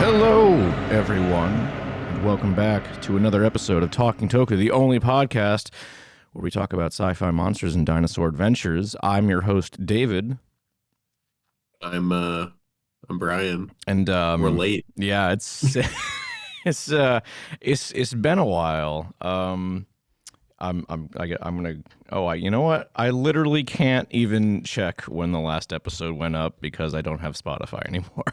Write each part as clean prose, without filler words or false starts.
Hello, everyone, and welcome back to another episode of Talking Toku, the only podcast where we talk about sci-fi monsters and dinosaur adventures. I'm your host, David. I'm Brian. And we're late. Yeah, it's been a while. You know what? I literally can't even check when the last episode went up because I don't have Spotify anymore.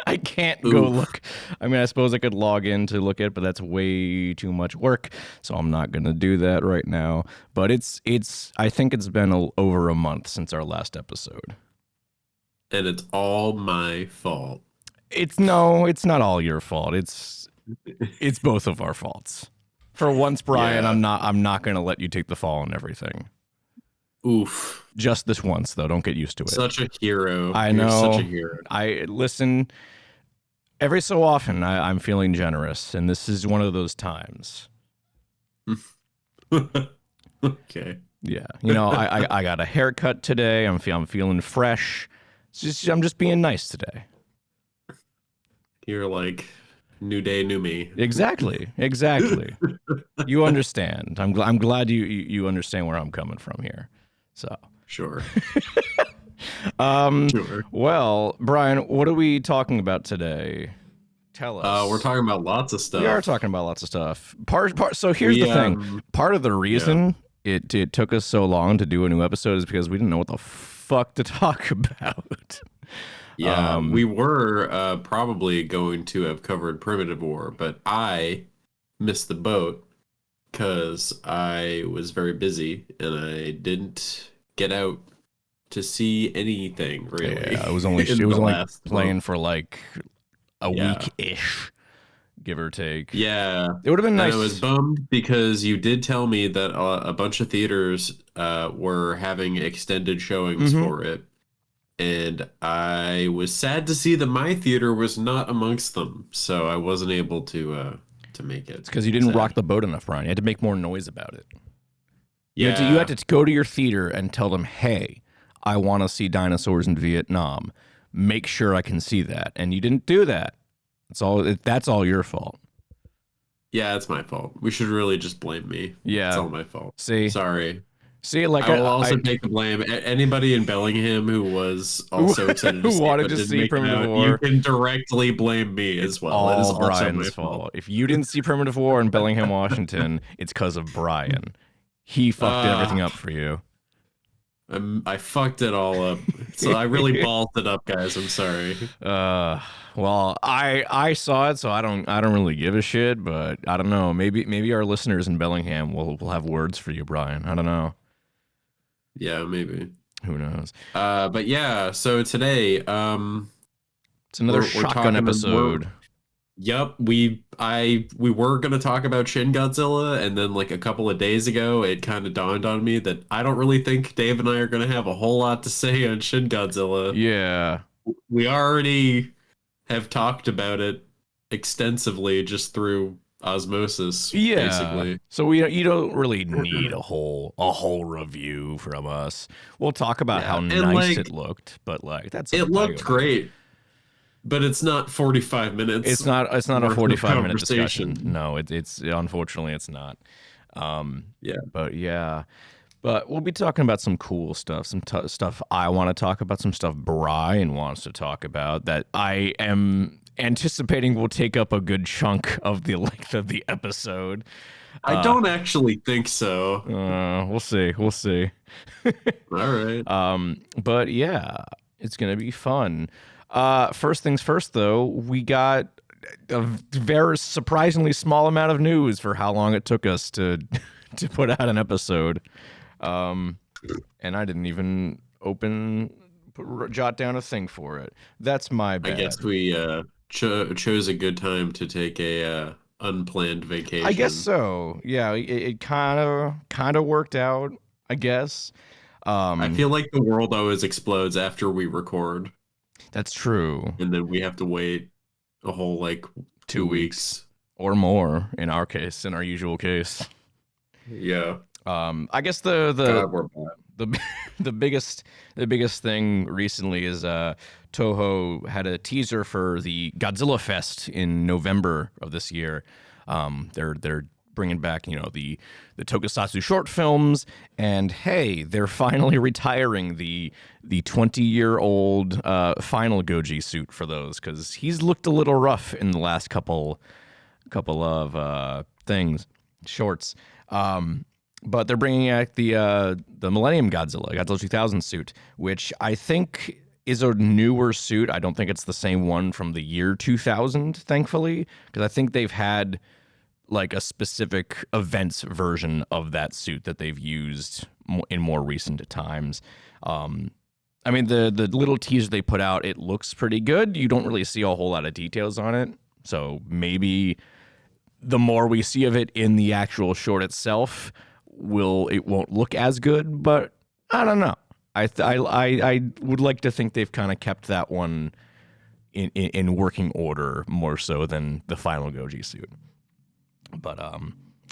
I can't go look. I mean, I suppose I could log in to look at it, but that's way too much work, so I'm not going to do that right now. But I think it's been over a month since our last episode. And it's all my fault. It's not all your fault. It's both of our faults. For once, Brian, yeah. I'm not going to let you take the fall on everything. Oof. Just this once, though. Don't get used to it. Such a hero. I know. You're such a hero. I listen. Every so often, I'm feeling generous, and this is one of those times. Okay. Yeah. You know, I got a haircut today. I'm feeling fresh. I'm just being nice today. You're like, new day, new me. Exactly. You understand. I'm glad you understand where I'm coming from here. So sure. Sure. Well, Brian, what are we talking about today? Tell us. We're talking about lots of stuff. We are talking about lots of stuff. So here's the thing. Part of the reason it took us so long to do a new episode is because we didn't know what the fuck to talk about. Yeah, we were probably going to have covered Primitive War, but I missed the boat because I was very busy and I didn't get out to see anything really. Yeah, it was only playing for like a week-ish, give or take. Yeah, it would have been nice. I was bummed because you did tell me that a bunch of theaters were having extended showings for it. And I was sad to see that my theater was not amongst them, so I wasn't able to make it. It's because you didn't rock the boat enough, Brian. You had to make more noise about it. Yeah. You had to go to your theater and tell them, hey, I want to see dinosaurs in Vietnam. Make sure I can see that. And you didn't do that. That's all your fault. Yeah, it's my fault. We should really just blame me. Yeah. It's all my fault. See? Sorry. See, like I will also take the blame. Anybody in Bellingham who was also excited to who wanted to see Primitive War, you can directly blame me as well. All is Brian's fault. If you didn't see Primitive War in Bellingham, Washington, it's because of Brian. He fucked everything up for you. I fucked it all up. So I really ballsed it up, guys. I'm sorry. Well, I saw it, so I don't really give a shit. But I don't know. Maybe our listeners in Bellingham will have words for you, Brian. I don't know. Yeah, maybe. Who knows? But yeah, so today, it's another shotgun episode. Yep, we were gonna talk about Shin Godzilla, and then like a couple of days ago, it kind of dawned on me that I don't really think Dave and I are gonna have a whole lot to say on Shin Godzilla. Yeah, we already have talked about it extensively just through osmosis, basically. So you don't really need a whole review from us. We'll talk about how nice it looked, but like it looked great, but it's not 45 minutes. It's not a 45-minute discussion. No, it's unfortunately it's not. But we'll be talking about some cool stuff, some stuff I want to talk about, some stuff Brian wants to talk about that I am anticipating will take up a good chunk of the length of the episode. I don't actually think so. We'll see. All right. But yeah, it's gonna be fun. First things first, though, we got a very surprisingly small amount of news for how long it took us to put out an episode. And I didn't even jot down a thing for it. That's my bad. I guess we chose a good time to take a unplanned vacation. I guess so. Yeah, it kind of worked out, I guess. I feel like the world always explodes after we record. That's true. And then we have to wait a whole like 2 weeks or more in our usual case. Yeah. I guess God, we're bad. the the biggest thing recently is Toho had a teaser for the Godzilla Fest in November of this year. They're bringing back the tokusatsu short films, and hey, they're finally retiring the 20-year-old final Goji suit for those, because he's looked a little rough in the last couple of shorts. But they're bringing out the Millennium Godzilla 2000 suit, which I think is a newer suit. I don't think it's the same one from the year 2000, thankfully, because I think they've had like a specific events version of that suit that they've used in more recent times. I mean, the little teaser they put out, it looks pretty good. You don't really see a whole lot of details on it, so maybe the more we see of it in the actual short itself, it won't look as good. But I don't know. I would like to think they've kind of kept that one in working order more so than the final Goji suit. But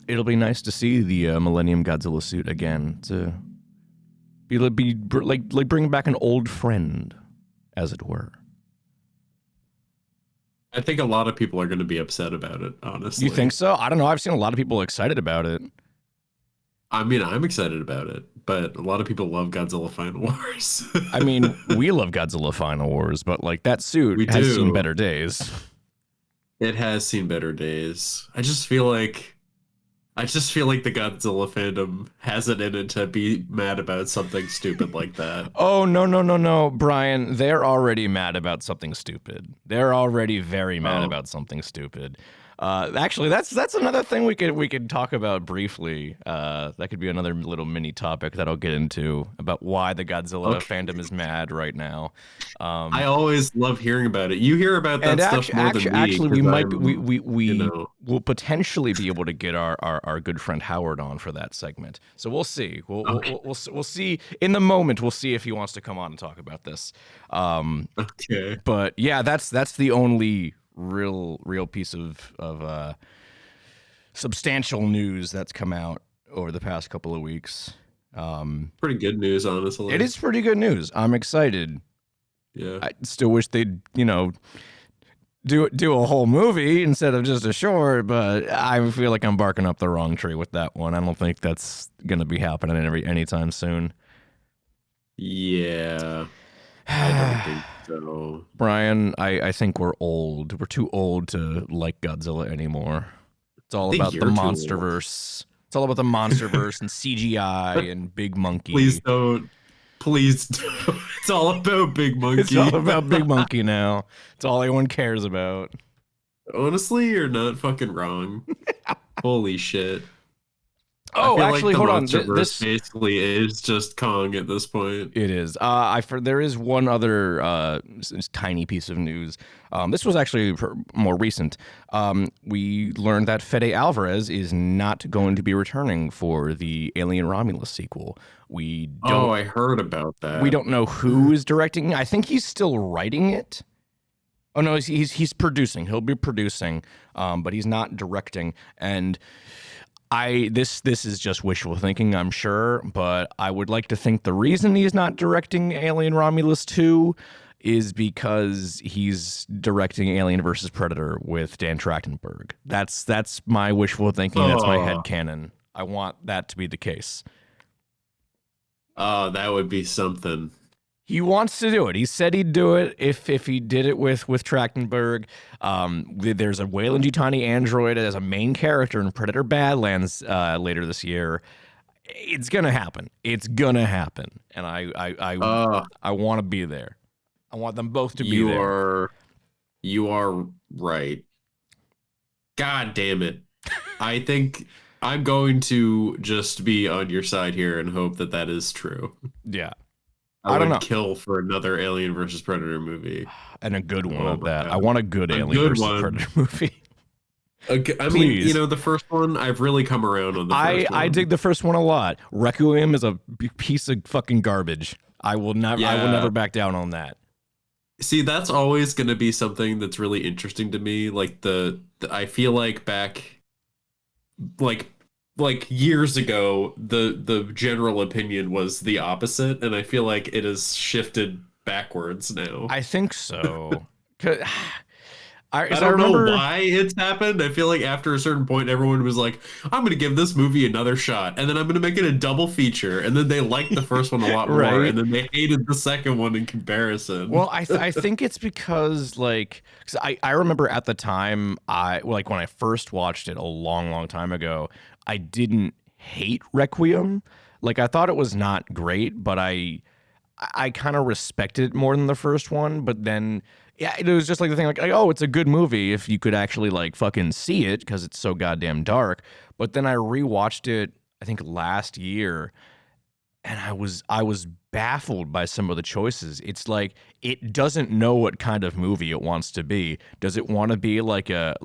it'll be nice to see the Millennium Godzilla suit again, to be like bring back an old friend, as it were. I think a lot of people are going to be upset about it, honestly. You think so? I don't know. I've seen a lot of people excited about it. I mean, I'm excited about it, but a lot of people love Godzilla Final Wars. I mean, we love Godzilla Final Wars, but like that suit has seen better days. It has seen better days. I just feel like the Godzilla fandom has it in it to be mad about something stupid like that. Oh, no, Brian. They're already mad about something stupid. They're already very mad about something stupid. Actually, that's another thing we could talk about briefly. That could be another little mini topic that I'll get into about why the Godzilla fandom is mad right now. I always love hearing about it. You hear about that stuff more than me. Actually, we will potentially be able to get our good friend Howard on for that segment. So we'll see. We'll see in the moment. We'll see if he wants to come on and talk about this. Okay. But yeah, that's the only real piece of substantial news that's come out over the past couple of weeks. Pretty good news, honestly. It is pretty good news. I'm excited. Yeah. I still wish they'd do a whole movie instead of just a short, but I feel like I'm barking up the wrong tree with that one. I don't think that's gonna be happening anytime soon. Yeah. I don't think so. Brian, I think we're old. We're too old to like Godzilla anymore. It's all about the MonsterVerse. It's all about the MonsterVerse and CGI and Big Monkey. Please don't. It's all about Big Monkey. It's all about Big Monkey now. It's all anyone cares about. Honestly, you're not fucking wrong. Holy shit. Oh, actually, hold on. This basically is just Kong at this point. It is. There is one other tiny piece of news. This was actually more recent. We learned that Fede Álvarez is not going to be returning for the Alien Romulus sequel. I heard about that. We don't know who is directing. I think he's still writing it. Oh no, he's producing. He'll be producing, but he's not directing. And this is just wishful thinking, I'm sure, but I would like to think the reason he's not directing Alien Romulus 2 is because he's directing Alien vs. Predator with Dan Trachtenberg. That's my wishful thinking. That's my headcanon. I want that to be the case. Oh, that would be something. He wants to do it. He said he'd do it if he did it with Trachtenberg. There's a Weyland-Yutani android as a main character in Predator Badlands later this year. It's gonna happen. It's gonna happen, and I want to be there. I want them both to be there. You are right. God damn it! I think I'm going to just be on your side here and hope that is true. Yeah. I don't know. Kill for another Alien versus Predator movie. And a good one at that. I want a good Alien versus Predator movie. I mean, the first one, I've really come around on the first one. I dig the first one a lot. Requiem is a piece of fucking garbage. I will never back down on that. See, that's always going to be something that's really interesting to me. Like I feel like back, like like years ago, the general opinion was the opposite, and I feel like it has shifted backwards now. I think so. 'Cause- I I don't know remember. why it's happened. I feel like after a certain point, everyone was like, I'm going to give this movie another shot, and then I'm going to make it a double feature. And then they liked the first one a lot more, Right. and then they hated the second one in comparison. Well, I think it's because like 'cause I remember at the time like when I first watched it a long time ago, I didn't hate Requiem. Like I thought it was not great, but I kind of respected it more than the first one. But then yeah, it was just like the thing like oh, it's a good movie if you could actually like fucking see it because it's so goddamn dark. But then I rewatched it I think last year and I was baffled by some of the choices. It's like it doesn't know what kind of movie it wants to be. Does it want to be like a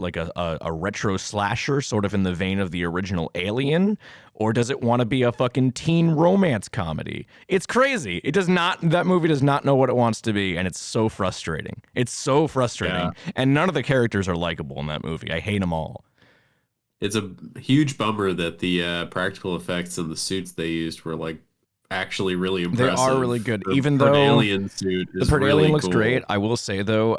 retro slasher, sort of in the vein of the original Alien, or does it want to be a fucking teen romance comedy? It's crazy. It does not. That movie does not know what it wants to be, and it's so frustrating. It's so frustrating, Yeah. and none of the characters are likable in that movie. I hate them all. It's a huge bummer that the practical effects and the suits they used were like actually really They impressive. are really good, The even Pert though alien suit the is Pert really alien looks cool. great. I will say though,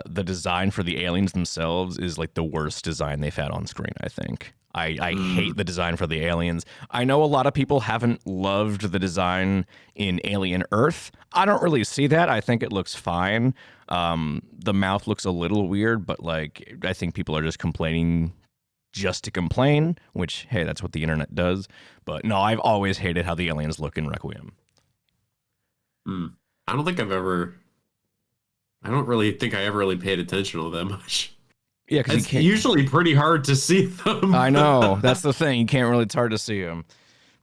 the design for the aliens themselves is like the worst design they've had on screen. I think I hate the design for the aliens. I know a lot of people haven't loved the design in Alien Earth. I don't really see that. I think it looks fine. The mouth looks a little weird, but like I think people are just complaining just to complain. Which hey, that's what the internet does. But no, I've always hated how the aliens look in Requiem. I don't think I've ever. I don't really think I ever really paid attention to them much. Yeah, because It's usually pretty hard to see them. I know that's the thing. You can't really. It's hard to see them,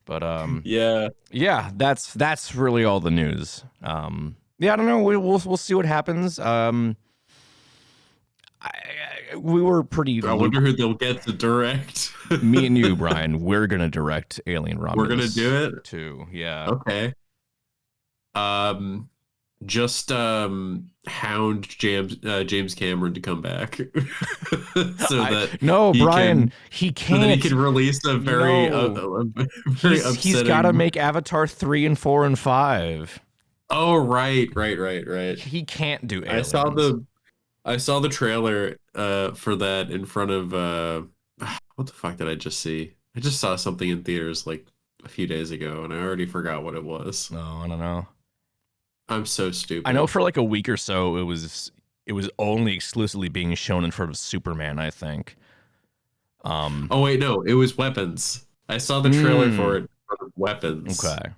but Yeah. yeah. That's really all the news. Yeah, I don't know. We'll see what happens. We were pretty. I wonder who they'll get to direct. Me and you, Brian. We're gonna direct Alien Romulus. We're gonna do it too. Yeah. Okay. Just hound James Cameron to come back, so that no, he Brian, he so can't. that he can release a very No. very He's upsetting. got to make Avatar 3 and 4 and 5. Oh right. He can't do aliens. I saw the trailer for that in front of what the fuck did I just see? I just saw something in theaters like a few days ago, and I already forgot what it was. No, I don't know. I'm so stupid. I know for like a week or so it was only exclusively being shown in front of Superman, I think. Oh wait, no, it was Weapons. I saw the trailer for it in front of Weapons. Okay.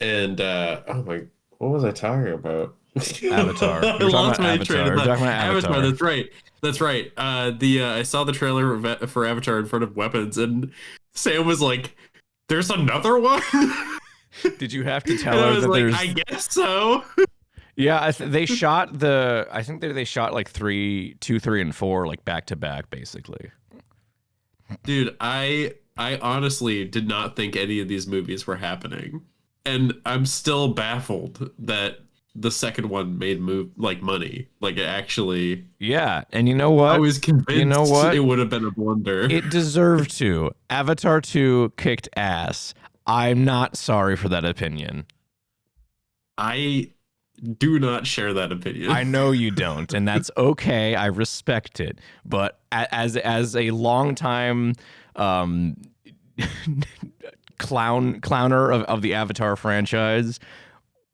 And oh my, what was I talking about? Avatar. I You're lost talking my about train of Avatar. thought. You're talking about Avatar. That's right. I saw the trailer for Avatar in front of Weapons, and Sam was like, "There's another one." Did you have to tell And I her was that like, there's? I guess so. Yeah, they shot the. I think they shot like 2, 3, and 4 like back to back, basically. Dude, I honestly did not think any of these movies were happening, and I'm still baffled that the second one made money. Like it actually. Yeah, and you know what? I was convinced You know what? it would have been a blunder. It deserved to. Avatar 2 kicked ass. I'm not sorry for that opinion. I do not share that opinion. I know you don't, and that's okay. I respect it. But as a longtime clowner of the Avatar franchise,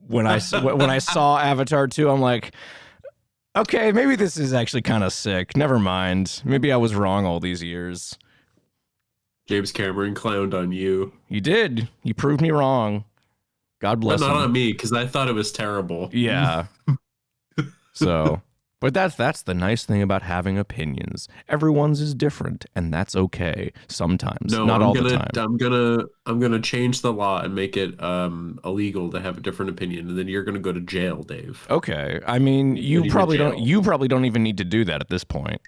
when I saw Avatar 2, I'm like, okay, maybe this is actually kind of sick. Never mind. Maybe I was wrong all these years. James Cameron clowned on you. You did. You proved me wrong. God bless But not him. on me, because I thought it was terrible. Yeah. So, but that's the nice thing about having opinions. Everyone's is different, and that's okay. Sometimes, No, not all the time. I'm gonna change the law and make it illegal to have a different opinion, and then you're gonna go to jail, Dave. Okay. I mean, you Put you probably in don't. jail. You probably don't even need to do that at this point.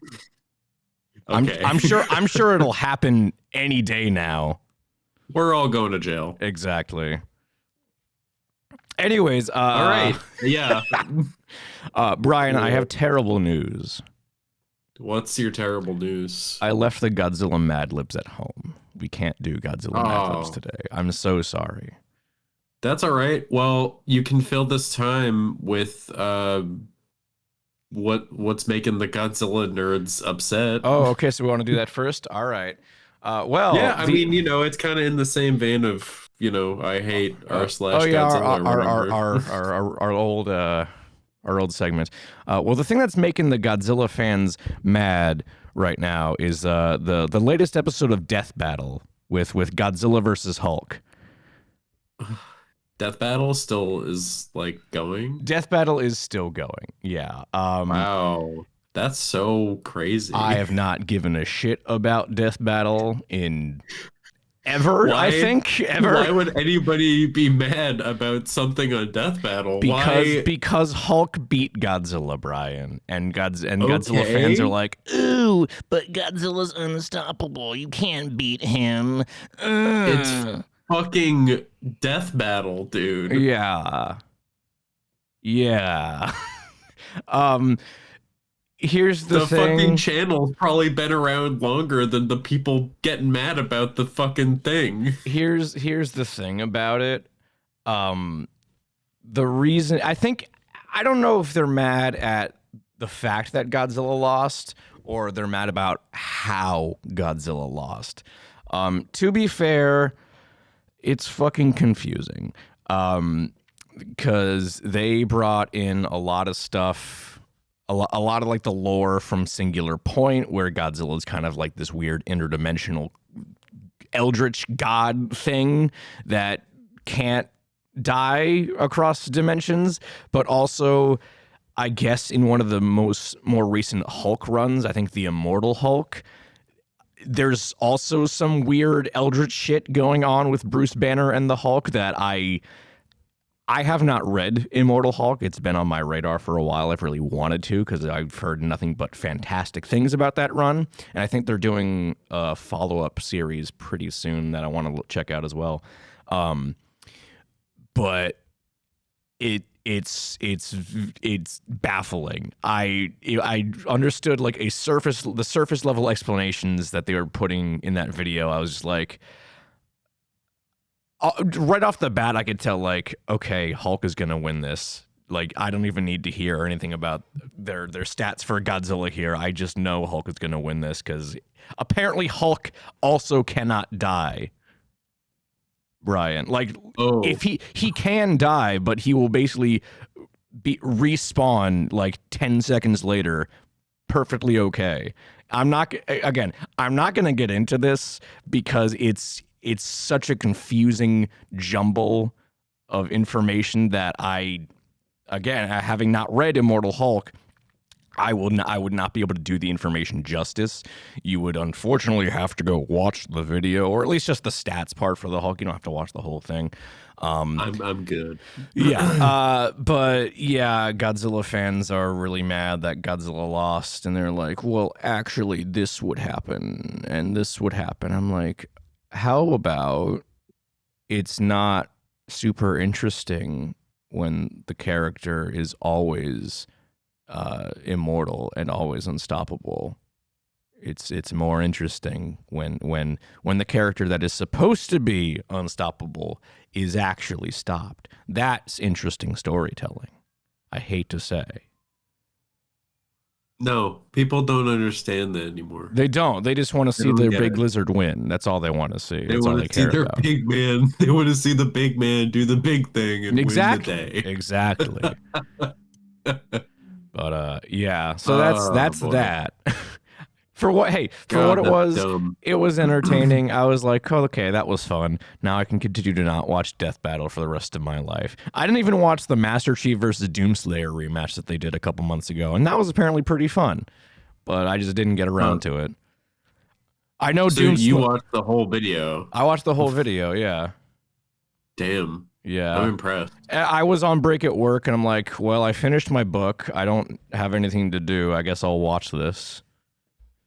Okay. I'm sure it'll happen any day now. We're all going to jail. Exactly. Anyways, All right. Yeah. Brian, I have terrible news. What's your terrible news? I left the Godzilla Mad Libs at home. We can't do Godzilla Mad Libs today. I'm so sorry. That's all right. Well, you can fill this time with what's making the Godzilla nerds upset. Oh, okay. So we want to do that first. All right. Well, yeah. I mean, it's kind of in the same vein of I hate Godzilla. Our old segment. Well, the thing that's making the Godzilla fans mad right now is the latest episode of Death Battle with Godzilla versus Hulk. Death Battle still is going? Death Battle is still going. Yeah. Wow. That's so crazy. I have not given a shit about Death Battle in ever, I think. Ever. Why would anybody be mad about something on Death Battle? Because Hulk beat Godzilla, Brian. And Godzilla fans are like, ooh, but Godzilla's unstoppable. You can't beat him. It's fucking Death Battle, dude. Yeah. Yeah. Here's the thing. Fucking channel's probably been around longer than the people getting mad about the fucking thing. Here's the thing about it. The reason I don't know if they're mad at the fact that Godzilla lost or they're mad about how Godzilla lost. To be fair, it's fucking confusing. Because they brought in a lot of stuff. A lot of the lore from Singular Point, where Godzilla is kind of like this weird interdimensional eldritch god thing that can't die across dimensions, but also, I guess, in one of the more recent Hulk runs, I think the Immortal Hulk, there's also some weird eldritch shit going on with Bruce Banner and the Hulk that I have not read Immortal Hulk. It's been on my radar for a while. I've really wanted to because I've heard nothing but fantastic things about that run. And I think they're doing a follow-up series pretty soon that I want to check out as well. But it's baffling. I understood the surface level explanations that they were putting in that video. I was just like, right off the bat, I could tell, okay, Hulk is going to win this. I don't even need to hear anything about their stats for Godzilla here. I just know Hulk is going to win this because apparently Hulk also cannot die, Brian. If he can die, but he will basically respawn 10 seconds later, perfectly okay. I'm not going to get into this because it's such a confusing jumble of information that having not read Immortal Hulk, I would not be able to do the information justice. You would unfortunately have to go watch the video, or at least just the stats part for the Hulk. You don't have to watch the whole thing. I'm good. Yeah. But yeah, Godzilla fans are really mad that Godzilla lost, and they're like, well, actually, this would happen, and this would happen. I'm like, how about it's not super interesting when the character is always immortal and always unstoppable? It's more interesting when the character that is supposed to be unstoppable is actually stopped. That's interesting storytelling, I hate to say. No, people don't understand that anymore. They don't. They just want to see their big lizard win. That's all they want to see. They want to see their big man. They want to see the big man do the big thing and win the day. Exactly. But yeah, so that's that. For what it was, dumb. It was entertaining. I was like, oh, okay, that was fun. Now I can continue to not watch Death Battle for the rest of my life. I didn't even watch the Master Chief versus Doomslayer rematch that they did a couple months ago, and that was apparently pretty fun. But I just didn't get around to it. I know so you watched the whole video. I watched the whole video, yeah. Damn. Yeah. I'm impressed. I was on break at work, and I'm like, well, I finished my book. I don't have anything to do. I guess I'll watch this.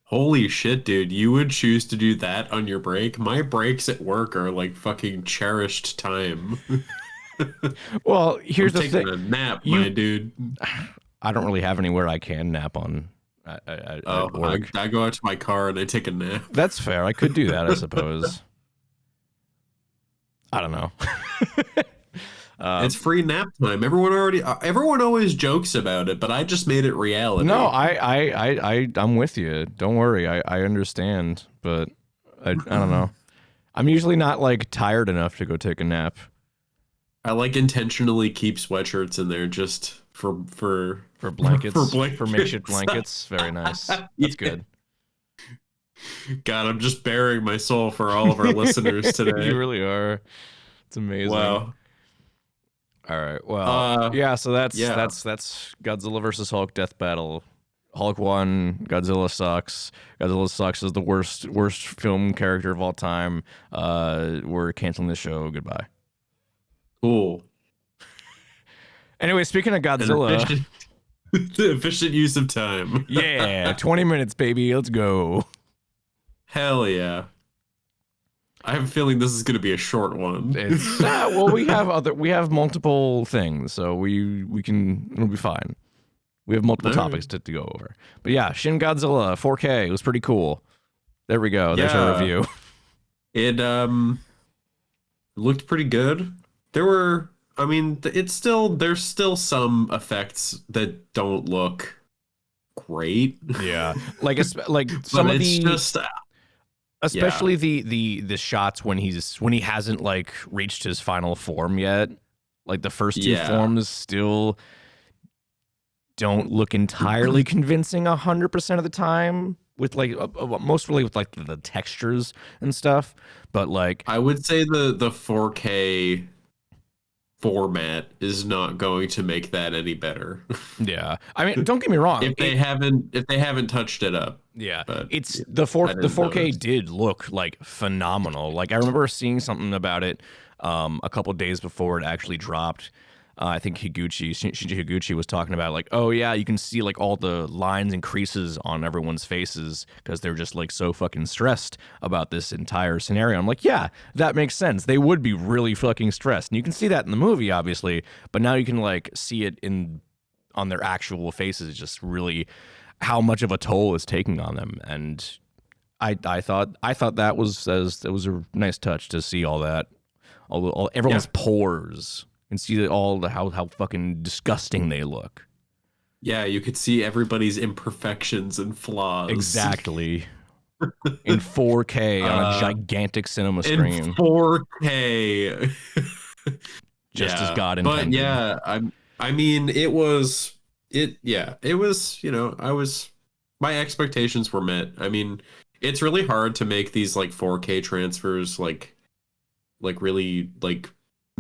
Holy shit, dude. You would choose to do that on your break? My breaks at work are like fucking cherished time. Well, here's the thing. Taking a nap, my dude. I don't really have anywhere I can nap on Oh, work. I go out to my car and I take a nap. That's fair. I could do that, I suppose. I don't know. It's free nap time. Everyone always jokes about it, but I just made it reality. No, I'm with you. Don't worry. I understand, but I don't know. I'm usually not like tired enough to go take a nap. I like intentionally keep sweatshirts in there just for blankets, for makeshift blankets. Very nice. That's good. God, I'm just bearing my soul for all of our listeners today. You really are. It's amazing. Wow. All right. Well, yeah. So that's Godzilla versus Hulk death battle. Hulk won. Godzilla sucks. Godzilla sucks is the worst film character of all time. We're canceling the show. Goodbye. Cool. Anyway, speaking of Godzilla, efficient use of time. Yeah, 20 minutes, baby. Let's go. Hell yeah. I have a feeling this is going to be a short one. It's well, we have multiple things, so it'll be fine. We have multiple topics to go over. But yeah, Shin Godzilla 4K, it was pretty cool. There we go. There's our review. It looked pretty good. There's still some effects that don't look great. Yeah. Like some of the especially the shots when he hasn't like reached his final form yet. Like the first two forms still don't look entirely convincing 100% of the time with like mostly with like the textures and stuff. But like I would say the 4K format is not going to make that any better. Yeah. I mean, don't get me wrong. if they haven't touched it up. Yeah. It's the 4K did look like phenomenal. Like I remember seeing something about it a couple days before it actually dropped. I think Shinji Higuchi was talking about like, oh yeah, you can see like all the lines and creases on everyone's faces because they're just like so fucking stressed about this entire scenario. I'm like, yeah, that makes sense. They would be really fucking stressed. And you can see that in the movie, obviously, but now you can like see it on their actual faces, just really how much of a toll it's taking on them. And I thought that was a nice touch to see all that, everyone's pores. And see how fucking disgusting they look. Yeah, you could see everybody's imperfections and flaws. Exactly. In 4K on a gigantic cinema screen. In 4K. Just as God intended. But yeah, I mean, it was, my expectations were met. I mean, it's really hard to make these like 4K transfers like really like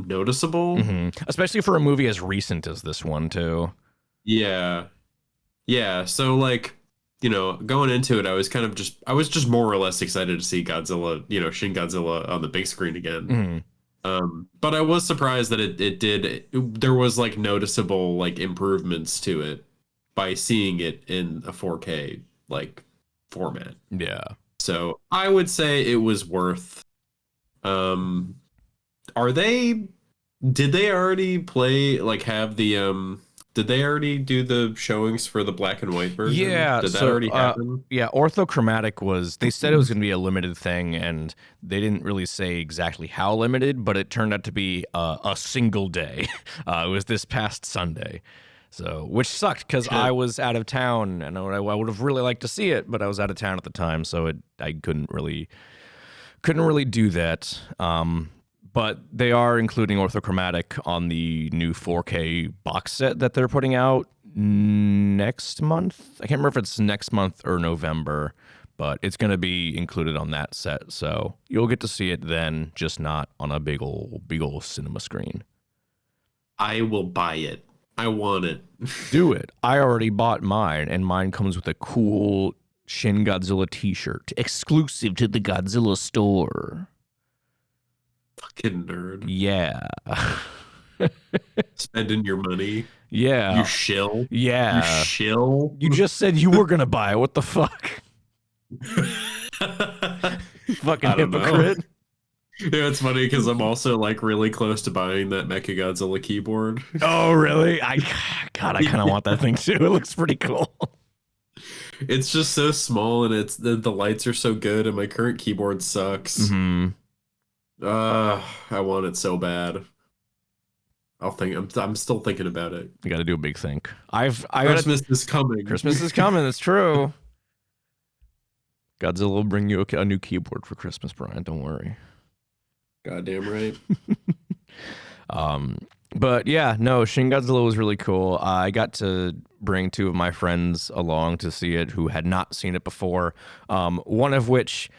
noticeable, especially for a movie as recent as this one too. Yeah So like, going into it, I was just more or less excited to see Godzilla, Shin Godzilla on the big screen again. But I was surprised that there was like noticeable like improvements to it by seeing it in a 4K like format. Yeah, so I would say it was worth. Did they already play, like, have the, did they already do the showings for the black and white version? Yeah. Did that already happen? Yeah, Orthochromatic they said it was going to be a limited thing, and they didn't really say exactly how limited, but it turned out to be a single day. It was this past Sunday. So, which sucked because I was out of town, and I would have really liked to see it, but I was out of town at the time, so I couldn't really do that. But they are including Orthochromatic on the new 4K box set that they're putting out next month. I can't remember if it's next month or November, but it's going to be included on that set. So you'll get to see it then, just not on a big ol' cinema screen. I will buy it. I want it. Do it. I already bought mine, and mine comes with a cool Shin Godzilla t-shirt, exclusive to the Godzilla store. Fucking nerd. Yeah. Spending your money. Yeah. You shill. Yeah. You shill. You just said you were going to buy it. What the fuck? Fucking hypocrite. Yeah, it's funny because I'm also like really close to buying that Mechagodzilla keyboard. Oh, really? God, I kind of want that thing too. It looks pretty cool. It's just so small, and it's the lights are so good, and my current keyboard sucks. Mm-hmm. I want it so bad. I'm still thinking about it. You got to do a big think. Christmas is coming. Christmas is coming. That's true. Godzilla will bring you a new keyboard for Christmas, Brian. Don't worry. Goddamn right. But yeah, no, Shin Godzilla was really cool. I got to bring two of my friends along to see it who had not seen it before. One of which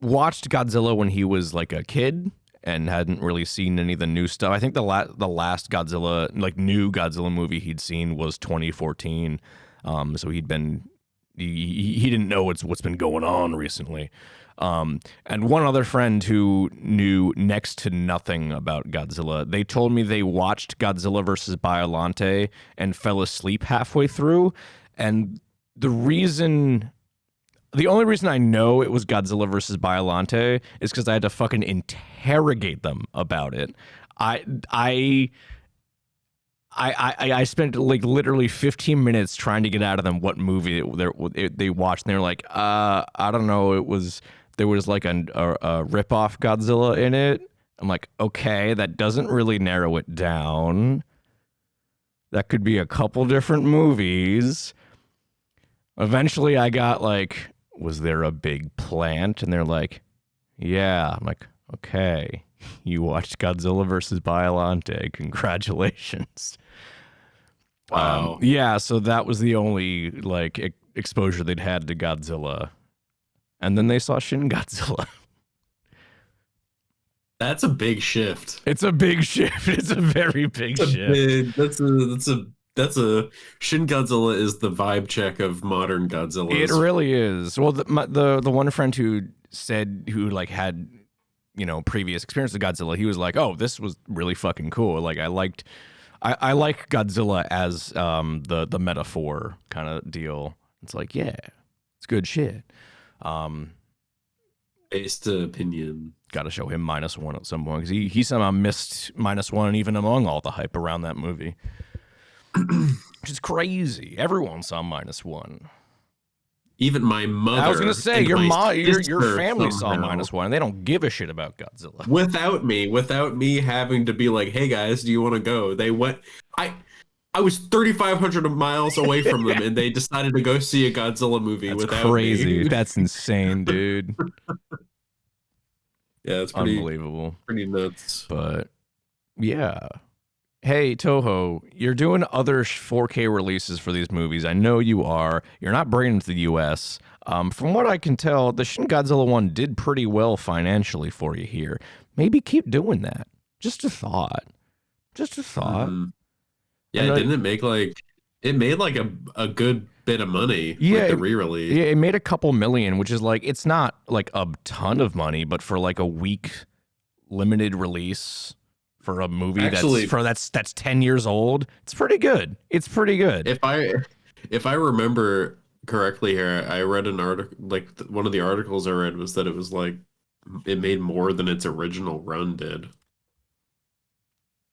watched Godzilla when he was like a kid and hadn't really seen any of the new stuff. I think the last Godzilla, like new Godzilla movie he'd seen was 2014. So he didn't know what's been going on recently. And one other friend who knew next to nothing about Godzilla, they told me they watched Godzilla versus Biollante and fell asleep halfway through. And the only reason I know it was Godzilla versus Biollante is because I had to fucking interrogate them about it. I spent like literally 15 minutes trying to get out of them what movie they watched, and they're like, I don't know, there was like a rip-off Godzilla in it. I'm like, okay, that doesn't really narrow it down. That could be a couple different movies. Eventually I got like, was there a big plant? And they're like, yeah. I'm like, okay, you watched Godzilla versus Biollante. Congratulations. Wow. Yeah, so that was the only like exposure they'd had to Godzilla. And then they saw Shin Godzilla. That's a big shift. It's a big shift. It's a very big shift. That's a Shin Godzilla is the vibe check of modern Godzilla. It really is. Well, the one friend who had, you know, previous experience with Godzilla, he was like, "Oh, this was really fucking cool. Like I like Godzilla as the metaphor kind of deal. It's like, yeah, it's good shit." Based opinion. Got to show him -1 at some point because he somehow missed -1 even among all the hype around that movie, which is crazy. Everyone saw -1. Even my mother. I was gonna say your family saw somehow. -1. And they don't give a shit about Godzilla. Without me having to be like, hey guys, do you want to go? They went. I was 3,500 miles away from them, and they decided to go see a Godzilla movie. That's without crazy. me. That's insane, dude. Yeah, it's pretty unbelievable. Pretty nuts. But yeah. Hey, Toho, you're doing other 4K releases for these movies. I know you are. You're not bringing it to the US. From what I can tell, the Shin Godzilla one did pretty well financially for you here. Maybe keep doing that. Just a thought. Mm-hmm. Yeah, didn't it make it made like a good bit of money with the re-release? Yeah, it made a couple million, which is like, it's not like a ton of money, but for like a week limited release for a movie that's 10 years old, it's pretty good. It's pretty good. If I remember correctly here, I read an article, like one of the articles I read was that it was like it made more than its original run did.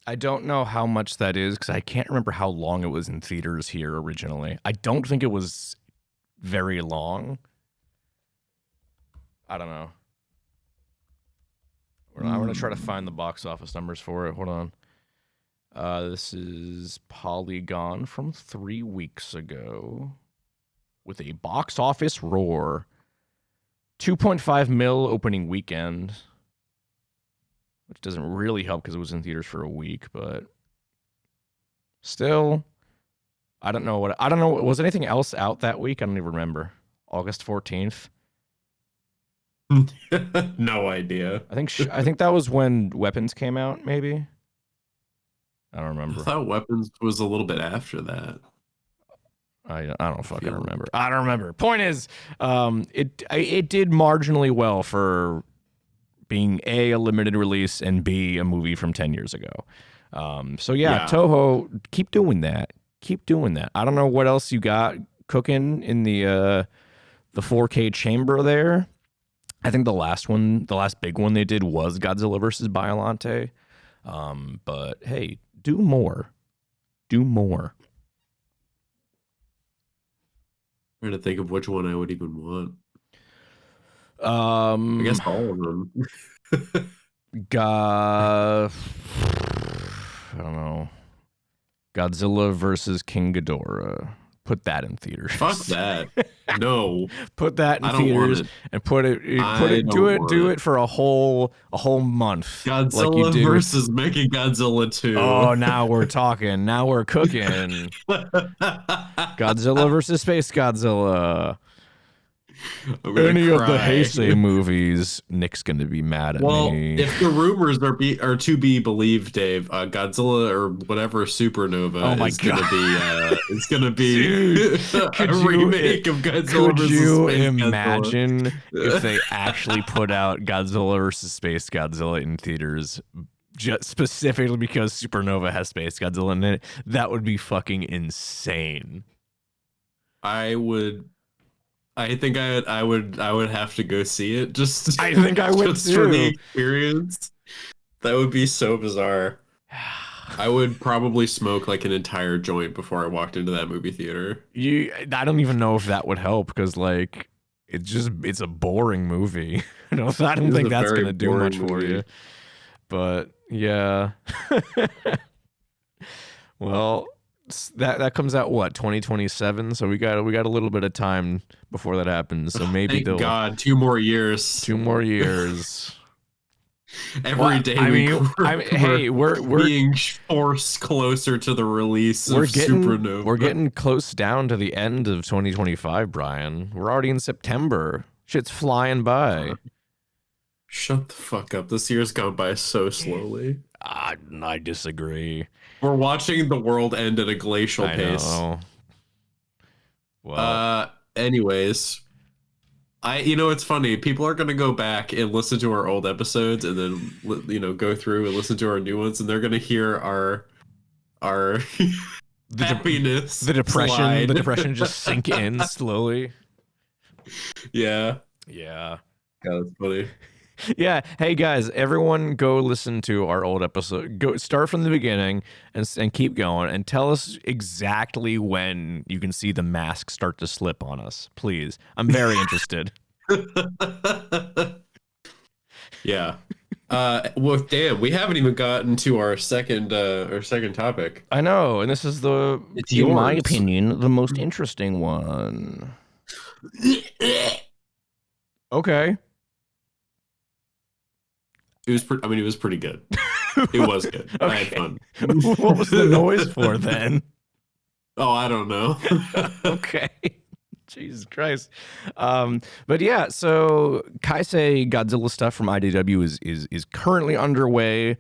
I don't know how much that is because I can't remember how long it was in theaters here originally. I don't think it was very long. I don't know. I'm going to try to find the box office numbers for it. Hold on. This is Polygon from 3 weeks ago with a box office roar. 2.5 mil opening weekend. Which doesn't really help because it was in theaters for a week, but still, I don't know. Was anything else out that week? I don't even remember. August 14th. No idea. I think that was when Weapons came out. Maybe. I don't remember. I thought Weapons was a little bit after that. I don't fucking remember. I don't remember. Point is, it did marginally well for being A limited release, and B, a movie from 10 years ago. So yeah, Toho, keep doing that. Keep doing that. I don't know what else you got cooking in the 4K chamber there. I think the last big one they did was Godzilla versus Biollante. But hey, do more. Do more. trying to think of which one I would even want. I Um, guess all of them. I don't know. Godzilla versus King Ghidorah. Put that in theaters. Fuck that. No, Put that in I don't want theaters it. and do it for a whole month. Like you Godzilla do. versus Mechagodzilla 2. Oh, now we're talking. Now we're cooking. Godzilla versus Space Godzilla. Any of the Heisei movies, Nick's gonna be mad at me. Well, if the rumors are to be believed, Dave, Godzilla or whatever Supernova is gonna be a remake of Godzilla could versus you Space imagine Godzilla. if they actually put out Godzilla versus Space Godzilla in theaters? Just specifically because Supernova has Space Godzilla in it? That would be fucking insane. I think I would have to go see it just. I think I would just too. For the experience. That would be so bizarre. I would probably smoke like an entire joint before I walked into that movie theater. I don't even know if that would help because like it's a boring movie. I don't think that's gonna do much for you. But yeah. Well, that comes out what, 2027? So we got a little bit of time before that happens. So maybe Thank God, 2 more years. 2 more years. Every day. Hey, we're being forced closer to the release of Supernova. We're getting close down to the end of 2025, Brian. We're already in September. Shit's flying by. Shut the fuck up. This year's gone by so slowly. I disagree. We're watching the world end at a glacial pace. Know. Well, anyways, it's funny. People are going to go back and listen to our old episodes and then, go through and listen to our new ones, and they're going to hear our happiness, the depression, slide. the depression just sink in slowly. Yeah. Yeah. God, that's funny. Yeah. Hey guys, everyone go listen to our old episode. Go start from the beginning and keep going and tell us exactly when you can see the mask start to slip on us. Please. I'm very interested. Yeah. Well, damn, we haven't even gotten to our second topic. I know, and this is in my opinion, the most interesting one. Okay. It was pretty good. It was good. Okay. I had fun. What was the noise for then? Oh, I don't know. Okay. Jesus Christ. But yeah, so Kai-Sei Godzilla stuff from IDW is currently underway.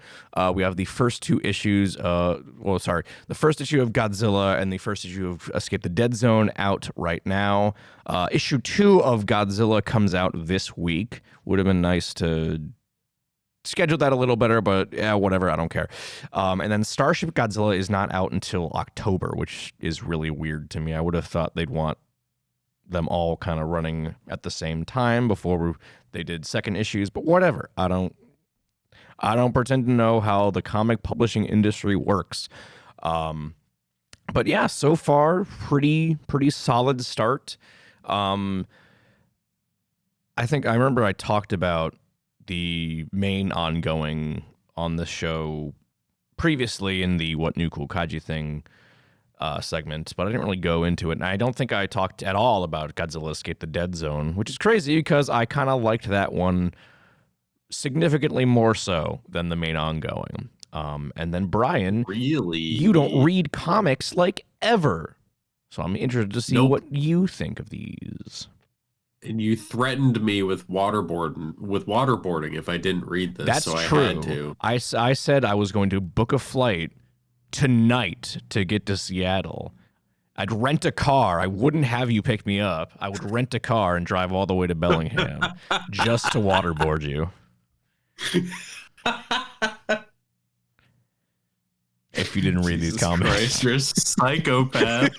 We have the first 2 issues, the first issue of Godzilla and the first issue of Escape the Dead Zone out right now. Issue 2 of Godzilla comes out this week. Would have been nice to schedule that a little better, but yeah, whatever, I don't care. And then Starship Godzilla is not out until October, which is really weird to me. I would have thought they'd want them all kind of running at the same time before they did second issues, but whatever. I don't pretend to know how the comic publishing industry works. But yeah, so far pretty solid start. I remember I talked about the main ongoing on the show previously in the What New Cool Kaiji Thing segment, but I didn't really go into it. And I don't think I talked at all about Godzilla Escape the Dead Zone, which is crazy because I kind of liked that one significantly more so than the main ongoing. And then Brian, really, you don't read comics like ever. So I'm interested to see what you think of these. And you threatened me with waterboarding if I didn't read this. That's so true. I had to. I said I was going to book a flight tonight to get to Seattle. I'd rent a car. I wouldn't have you pick me up. I would rent a car and drive all the way to Bellingham just to waterboard you. If you didn't read these comics. Christ, you're a psychopath.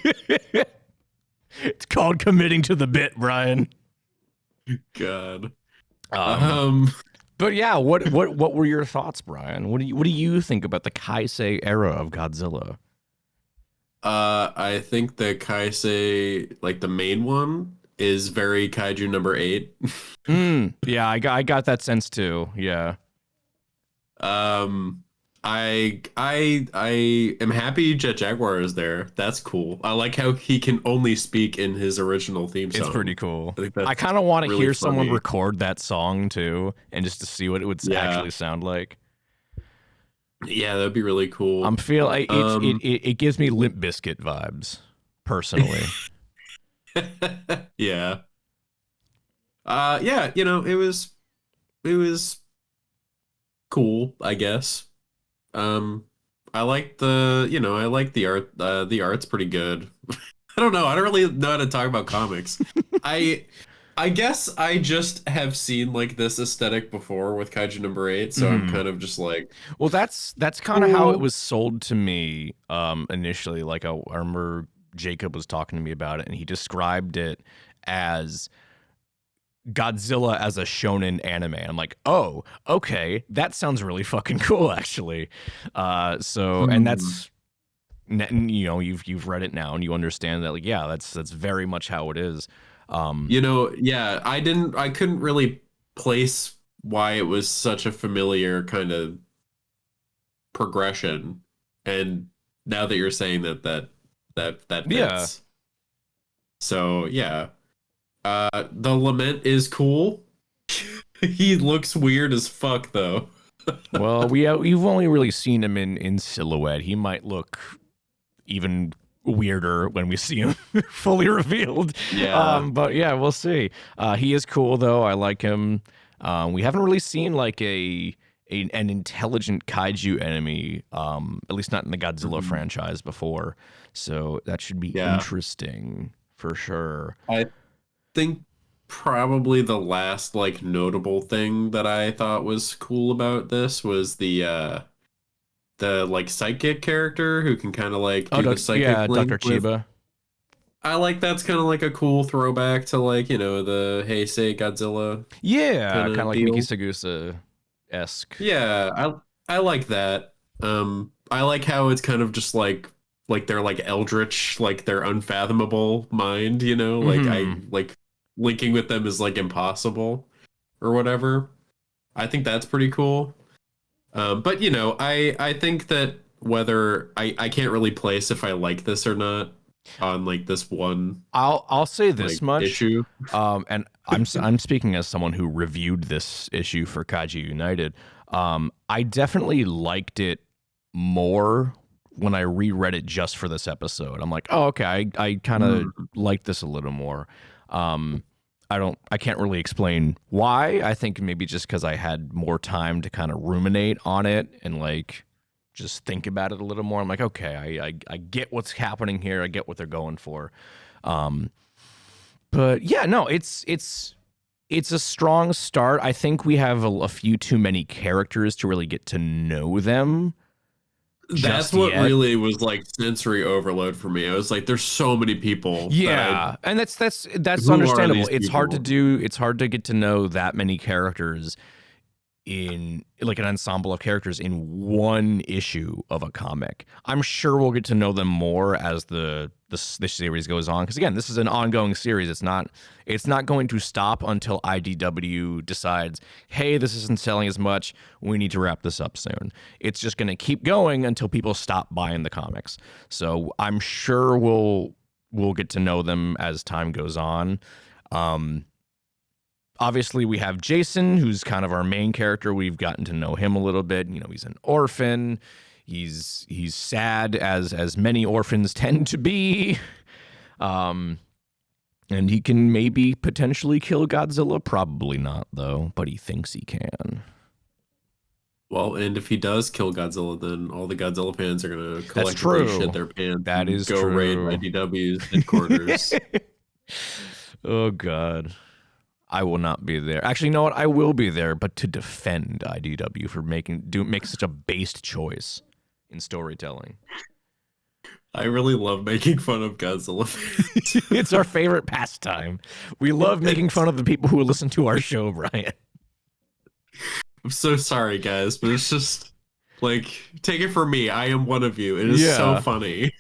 It's called committing to the bit, Brian. God. But yeah, what were your thoughts, Brian? What do you think about the Kai-Sei era of Godzilla? I think the Kai-Sei, like the main one, is very Kaiju number 8. Yeah, I got that sense too. Yeah. Um, I am happy Jet Jaguar is there. That's cool. I like how he can only speak in his original theme song. It's pretty cool. I think I that's kind of want to really hear someone funny. record that song too, and just to see what it would Yeah, actually sound like. yeah, that'd be really I'm cool. feel it, Um, it gives me Limp Bizkit vibes, personally. yeah. Yeah, it was cool, I guess. Um, I like the art. The art's pretty good. I don't know. I don't really know how to talk about comics. I I guess I just have seen like this aesthetic before with Kaiju number 8, so I'm Mhm. kind of just like, Well, that's kind of how it cool. was sold to me initially. Like I remember Jacob was talking to me about it, and he described it as Godzilla as a shonen anime. I'm like, oh, okay, that sounds really fucking cool, actually. And Hmm. that's you've read it now and you understand that, like, yeah, that's very much how it is. Um, Yeah, I couldn't really place why it was such a familiar kind of progression. And now that you're saying that yeah. fits. So, yeah. The lament is cool. He looks weird as fuck though. Well, we've only really seen him in silhouette. He might look even weirder when we see him fully revealed. Yeah. But yeah, we'll see. He is cool though. I like him. We haven't really seen like an intelligent kaiju enemy, at least not in the Godzilla Mhm. franchise before. So that should be Yeah. interesting for sure. I think probably the last like notable thing that I thought was cool about this was the like psychic character who can kind of like Oh, do the yeah, psychic Dr. link with. Chiba. I like that's kind of like a cool throwback to like, the Heisei Godzilla Yeah, kind kind of of like Miki deal. Sagusa esque. Yeah, I like that. I like how it's kind of just like they're like eldritch, like their unfathomable mind, like I Hmm. like linking with them is like impossible or whatever. I think that's pretty cool. But I think that whether I can't really place if I like this or not on like this one I'll say this like much, issue. and I'm speaking as someone who reviewed this issue for Kaiji United. I definitely liked it more when I reread it just for this episode. I'm like, oh, okay, I kind of Mm. liked this a little more. Um, I can't really explain why. I think maybe just because I had more time to kind of ruminate on it and like just think about it a little more. I'm like, okay, I get what's happening here. I get what they're going for. Um, but yeah, no, it's a strong start. I think we have a few too many characters to really get to know them That's just what yet. really was like sensory overload for me. I was like, there's so many people that I Yeah, and that's who are understandable. these people? It's hard to get to know that many characters in like an ensemble of characters in one issue of a comic. I'm sure we'll get to know them more as the series goes on, because again, this is an ongoing series. It's not going to stop until IDW decides, hey, this isn't selling as much, we need to wrap this up soon. It's just going to keep going until people stop buying the comics. So I'm sure we'll get to know them as time goes on. um Obviously we have Jason, who's kind of our main character. We've gotten to know him a little bit. He's an orphan. He's sad, as many orphans tend to be. Um and he can maybe potentially kill Godzilla. Probably not though, but he thinks he can. Well, and if he does kill Godzilla, then all the Godzilla fans are gonna That's collectively shit true. their pants That and is go raid true. IDW's headquarters. Oh god. I will not be there. Actually, you know what? I will be there, but to defend IDW for make such a based choice in storytelling. I really love making fun of Godzilla fans. It's our favorite pastime. We love making fun of the people who listen to our show, Brian. I'm so sorry, guys, but it's just like take it from me. I am one of you. It is so Yeah. funny.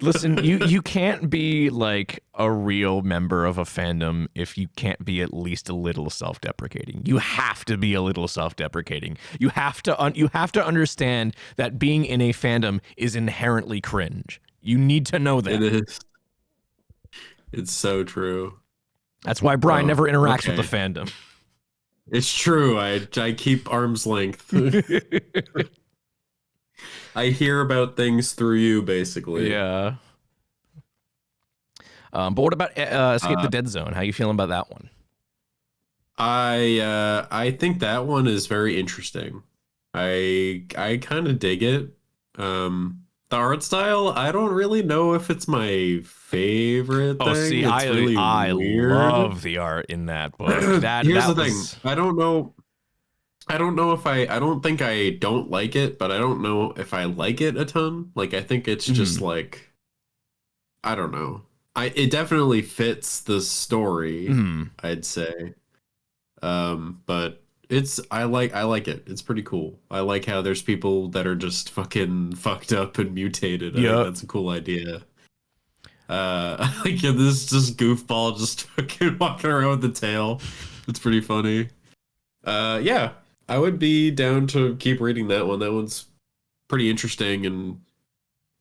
Listen, you can't be like a real member of a fandom if you can't be at least a little self-deprecating. You have to be a little self-deprecating. You have to understand that being in a fandom is inherently cringe. You need to know that. It is. It's so true. That's why Brian never interacts with the fandom. It's true. I keep arm's length. I hear about things through you, basically. Yeah. But what about Escape the Dead Zone? How you feeling about that one? I think that one is very interesting. I kind of dig it. The art style, I don't really know if it's my favorite thing. See, it's I weird. love the art in that book. Here's the thing. I don't know if I don't think I don't like it, but I don't know if I like it a ton. Like, I think it's just like, I don't know. It definitely fits the story, I'd say. But I like it. It's pretty cool. I like how there's people that are just fucking fucked up and mutated. I think that's a cool idea. Like this just goofball just fucking walking around with the tail. It's pretty funny. Yeah, I would be down to keep reading that one. That one's pretty interesting, and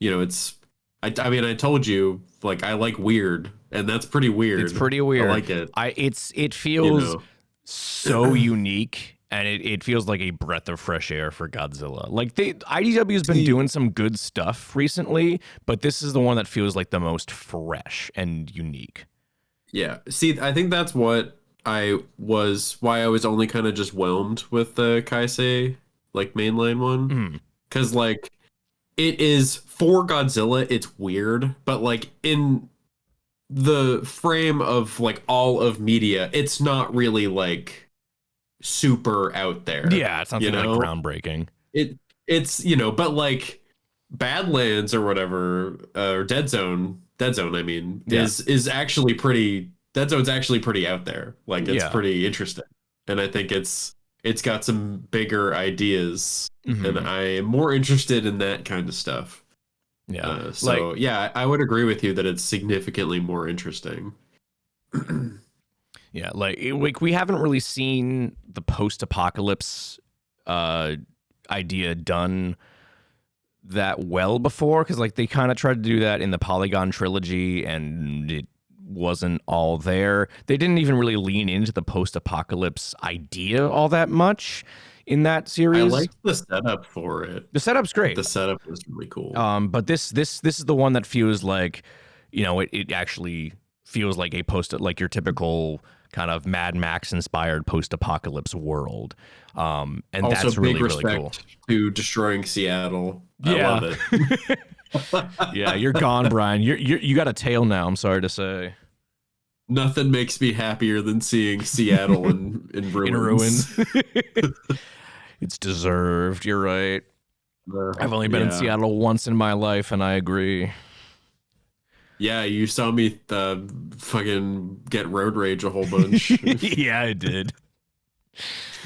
it's. I mean, I told you, like, I like weird, and that's pretty weird. It's pretty weird. I like it. It feels so unique, and it feels like a breath of fresh air for Godzilla. Like, IDW has been doing some good stuff recently, but this is the one that feels like the most fresh and unique. Yeah. See, I think that's why I was only kind of just whelmed with the Kai-Sei, like, mainline one. Because, like, it is, for Godzilla, it's weird, but, like, in the frame of, like, all of media, it's not really, like, super out there. Yeah, it's something like groundbreaking. It's but, like, Badlands or whatever, or Dead Zone, I mean, is actually pretty, Dead Zone's actually pretty out there. Like, it's pretty interesting. And I think it's got some bigger ideas, and I am more interested in that kind of stuff. Yeah. I would agree with you that it's significantly more interesting. Yeah, like we haven't really seen the post-apocalypse idea done that well before, because like they kind of tried to do that in the Polygon trilogy, and it wasn't all there. They didn't even really lean into the post-apocalypse idea all that much in that series. I like the setup for it. The setup's great. The setup was really cool. But this is the one that feels like, it actually feels like like your typical kind of Mad Max inspired post-apocalypse world. And also, that's really, really cool. To destroying Seattle. I love it. Yeah, you're gone, Brian. You got a tail now, I'm sorry to say. Nothing makes me happier than seeing Seattle in ruins. In ruins. It's deserved. You're right. I've only been in Seattle once in my life, and I agree. Yeah, you saw me fucking get road rage a whole bunch. Yeah, I did.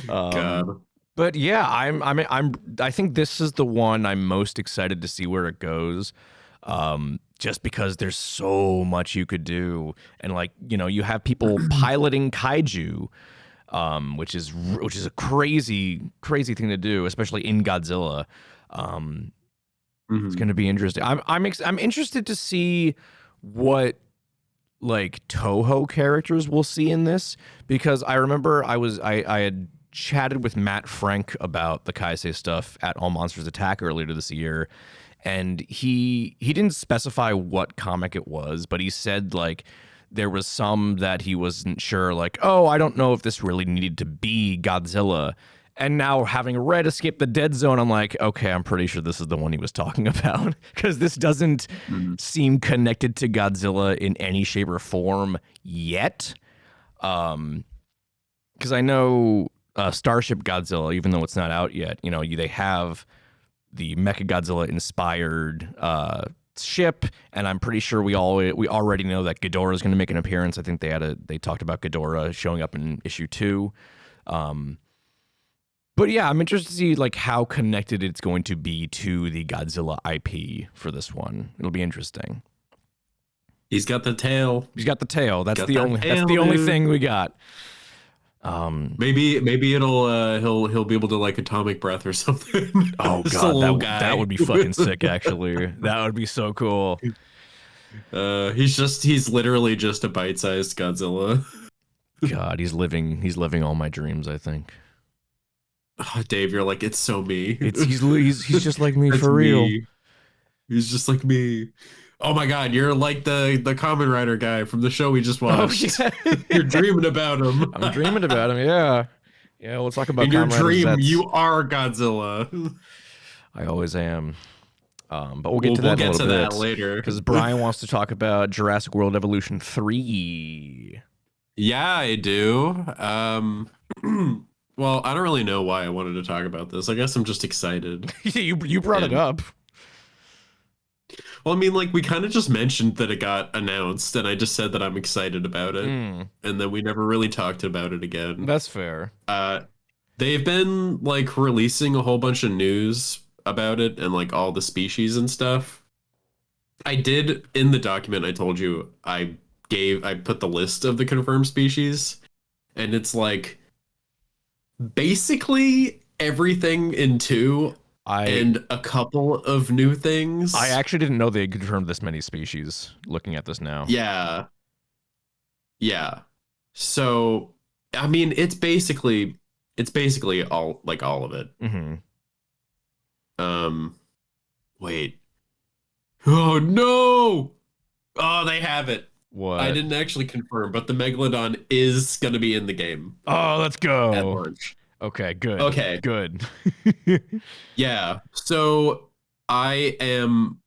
God. But yeah, I think this is the one I'm most excited to see where it goes. Just because there's so much you could do, and like you have people piloting kaiju, which is a crazy thing to do, especially in Godzilla. It's going to be interesting. I'm interested to see what like Toho characters we'll see in this, because I remember I had chatted with Matt Frank about the Kai-Sei stuff at All Monsters Attack earlier this year, and he didn't specify what comic it was, but he said like there was some that he wasn't sure, like, oh, I don't know if this really needed to be Godzilla. And now, having read Escape the Dead Zone, I'm like, okay, I'm pretty sure this is the one he was talking about, because this doesn't seem connected to Godzilla in any shape or form yet. Because I know Starship Godzilla, even though it's not out yet, they have the Mechagodzilla inspired ship, and I'm pretty sure we already know that Ghidorah is going to make an appearance. I think they talked about Ghidorah showing up in issue 2. But yeah, I'm interested to see like how connected it's going to be to the Godzilla IP for this one. It'll be interesting. He's got the tail. He's got the tail. That's Got the that only. tail, That's the only dude. thing we got. Maybe it'll he'll be able to like atomic breath or something. Oh Just a god, little that guy. that would be fucking sick. Actually, that would be so cool. He's literally just a bite-sized Godzilla. God, he's living all my dreams. I think. Oh, Dave, you're like, it's so me. He's just like me That's for real. me. He's just like me. Oh my god, you're like the Kamen Rider guy from the show we just watched. Oh, yeah. You're dreaming about him. I'm dreaming about him. Yeah, yeah. We'll talk about In your Kamen Rider dream, ZEZTZ. you are Godzilla. I always am. But we'll get to that in a little bit later. because Brian wants to talk about Jurassic World Evolution 3. Yeah, I do. Well, I don't really know why I wanted to talk about this. I guess I'm just excited. you brought it up. Well, I mean, like, we kind of just mentioned that it got announced, and I just said that I'm excited about it. And then we never really talked about it again. That's fair. They've been, like, releasing a whole bunch of news about it and, like, all the species and stuff. I did, in the document I told you, I put the list of the confirmed species, and it's, like, basically everything in 2 and a couple of new things. I actually didn't know they had confirmed this many species. Looking at this now, yeah. So, I mean, it's basically all of it. Wait. Oh no! Oh, they have it. What? I didn't actually confirm, but the Megalodon is going to be in the game. Oh, let's go. At launch. Okay, good. Okay. Good. Yeah. So I am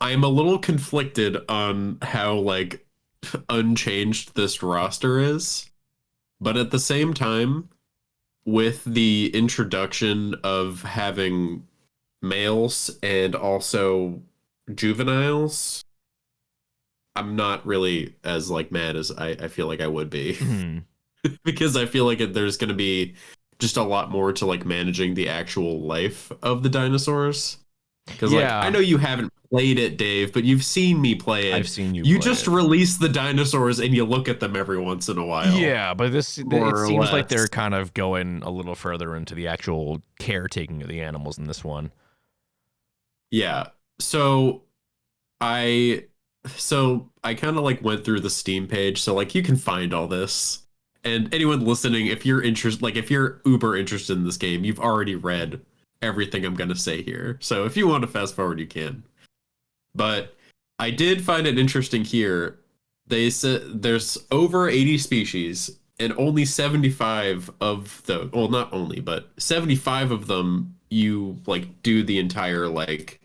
a little conflicted on how like unchanged this roster is. But at the same time, with the introduction of having males and also juveniles, I'm not really as like mad as I feel like I would be. Because I feel like there's going to be just a lot more to like managing the actual life of the dinosaurs. Because like I know you haven't played it, Dave, but you've seen me play it. I've seen you. You just release the dinosaurs and you look at them every once in a while. Yeah, but it seems like they're kind of going a little further into the actual caretaking of the animals in this one. Yeah. So I kind of like went through the Steam page, so like you can find all this. And anyone listening, if you're uber interested in this game, you've already read everything I'm going to say here. So if you want to fast forward, you can. But I did find it interesting here. They said there's over 80 species and only 75 of the, well, not only, but 75 of them you like do the entire like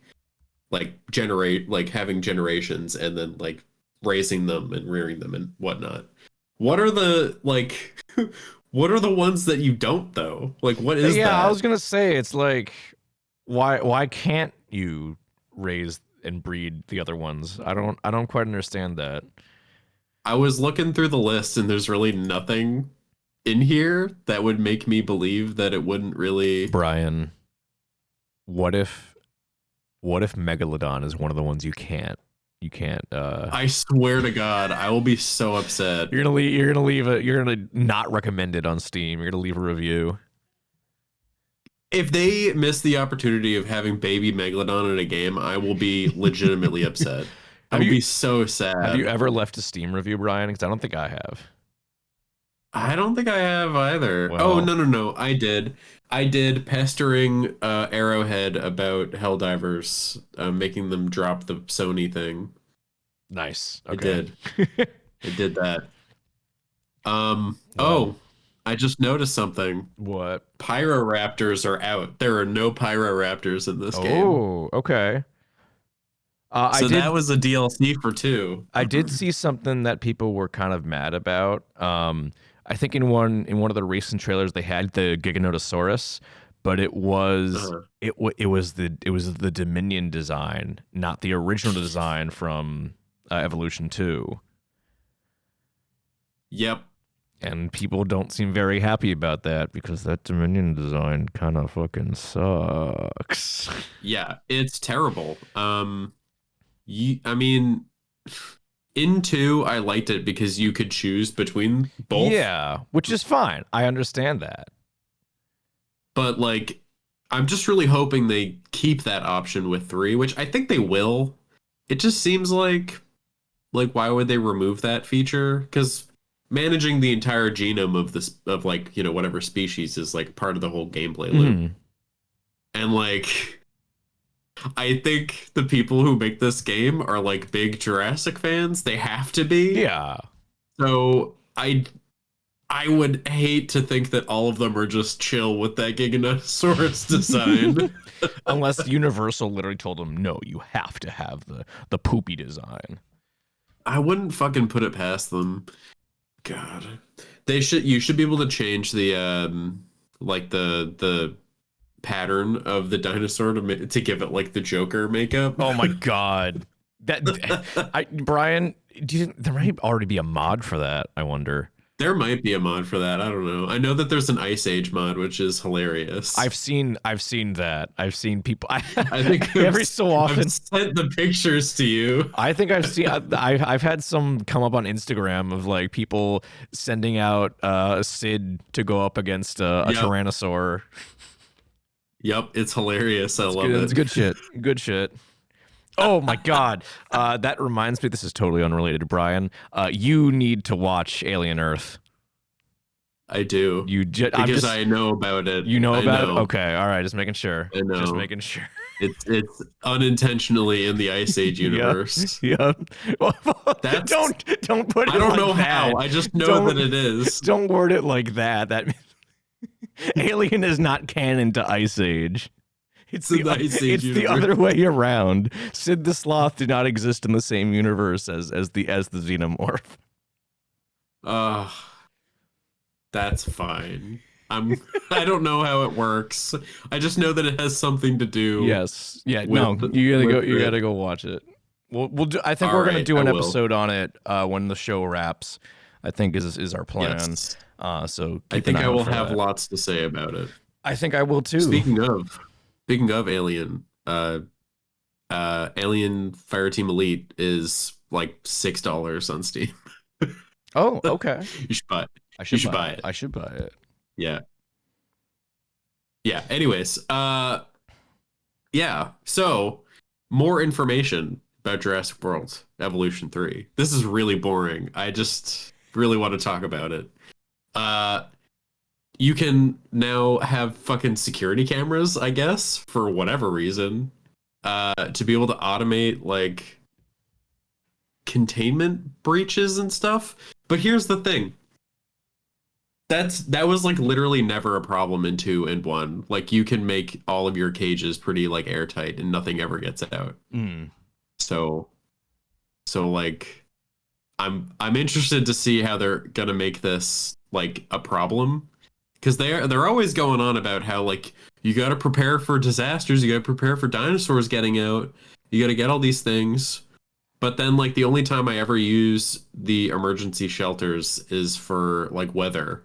generate, like having generations and then like raising them and rearing them and whatnot. What are the what are the ones that you don't though? Like what is that? Yeah, I was gonna say it's like why can't you raise and breed the other ones? I don't quite understand that. I was looking through the list and there's really nothing in here that would make me believe that it wouldn't really. Brian, what if Megalodon is one of the ones you can't I swear to God, I will be so upset. You're gonna not recommend it on Steam. You're gonna leave a review. If they miss the opportunity of having baby Megalodon in a game, I will be legitimately upset. I will be so sad. Have you ever left a Steam review, Brian? Because I don't think I have. I don't think I have either. Well, oh, no. I did pestering Arrowhead about Helldivers, making them drop the Sony thing. Nice. Okay. I did that. Oh, I just noticed something. What? Pyroraptors are out. There are no Pyroraptors in this game. Oh, okay. That was a DLC for 2. I did see something that people were kind of mad about. I think in one of the recent trailers they had the Giganotosaurus, but it was it was the Dominion design, not the original design from Evolution 2. Yep. And people don't seem very happy about that because that Dominion design kind of fucking sucks. Yeah, it's terrible. I mean, in 2, I liked it because you could choose between both. Yeah, which is fine. I understand that. But like, I'm just really hoping they keep that option with 3, which I think they will. It just seems like why would they remove that feature? Because managing the entire genome of this of like, you know, whatever species is like part of the whole gameplay loop. And like, I think the people who make this game are like big Jurassic fans. They have to be. Yeah. So I would hate to think that all of them are just chill with that Giganotosaurus design. Unless Universal literally told them, no, you have to have the poopy design. I wouldn't fucking put it past them. God. You should be able to change the like the pattern of the dinosaur to give it like the Joker makeup. Oh my god. Brian, do you think there might already be a mod for that? I wonder. There might be a mod for that. I don't know. I know that there's an Ice Age mod, which is hilarious. I've seen that. I've seen people. I think every so often I've sent the pictures to you. I think I've seen. I've had some come up on Instagram of like people sending out Sid to go up against a Tyrannosaur. Yep, it's hilarious. I love it. It's good shit. Good shit. Oh my god. That reminds me, this is totally unrelated to Brian. You need to watch Alien Earth. I do. Because I know about it. You know about it? Okay, all right, just making sure. I know. Just making sure. It's unintentionally in the Ice Age universe. Yeah. Don't put it I don't like know that. how. I just know that it is. Don't word it like that. That Alien is not canon to Ice Age. It's the other way around. Sid the Sloth did not exist in the same universe as the xenomorph. That's fine. I don't know how it works. I just know that it has something to do. Yes. Yeah. You gotta go watch it. We'll do. I think we're gonna do an episode on it when the show wraps. I think is our plan. Yes. So I think I will have lots to say about it. I think I will too. Speaking of Alien, Alien Fireteam Elite is like $6 on Steam. Oh, okay. You should buy it. I should buy it. I should buy it. Yeah. Yeah. Anyways, yeah. So more information about Jurassic World Evolution 3. This is really boring. I just really want to talk about it. You can now have fucking security cameras, I guess, for whatever reason, to be able to automate like containment breaches and stuff. But here's the thing. That was like literally never a problem in 2 and 1. Like you can make all of your cages pretty like airtight and nothing ever gets out. So like I'm interested to see how they're gonna make this like a problem. Because they're always going on about how like you got to prepare for disasters, you got to prepare for dinosaurs getting out, you got to get all these things. But then like the only time I ever use the emergency shelters is for like weather,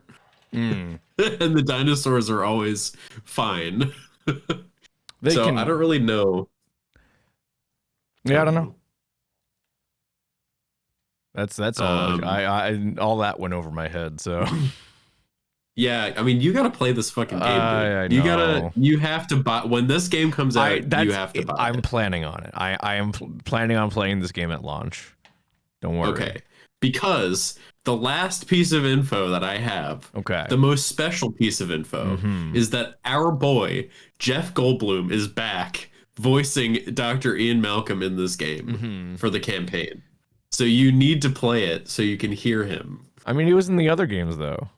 and the dinosaurs are always fine. I don't really know. Yeah, I don't know. That's all. I all that went over my head. So. Yeah, I mean, you gotta play this fucking game. I know. You have to buy when this game comes out. You have to buy it. I'm planning on it. I am planning on playing this game at launch. Don't worry. Okay, because the last piece of info that I have, the most special piece of info, is that our boy Jeff Goldblum is back voicing Dr. Ian Malcolm in this game for the campaign. So you need to play it so you can hear him. I mean, he was in the other games though.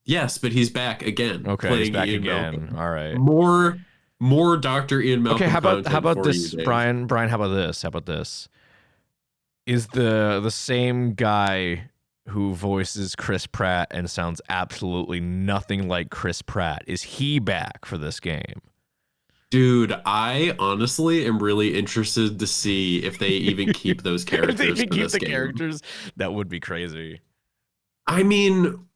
Yes, but he's back again. Okay, he's back Ian again. Malcolm. All right. More Dr. Ian Malcolm. Okay, how about this, Brian? Brian, how about this? Is the same guy who voices Chris Pratt and sounds absolutely nothing like Chris Pratt? Is he back for this game? Dude, I honestly am really interested to see if they even keep those characters if they for keep this the game. Characters, that would be crazy. I mean,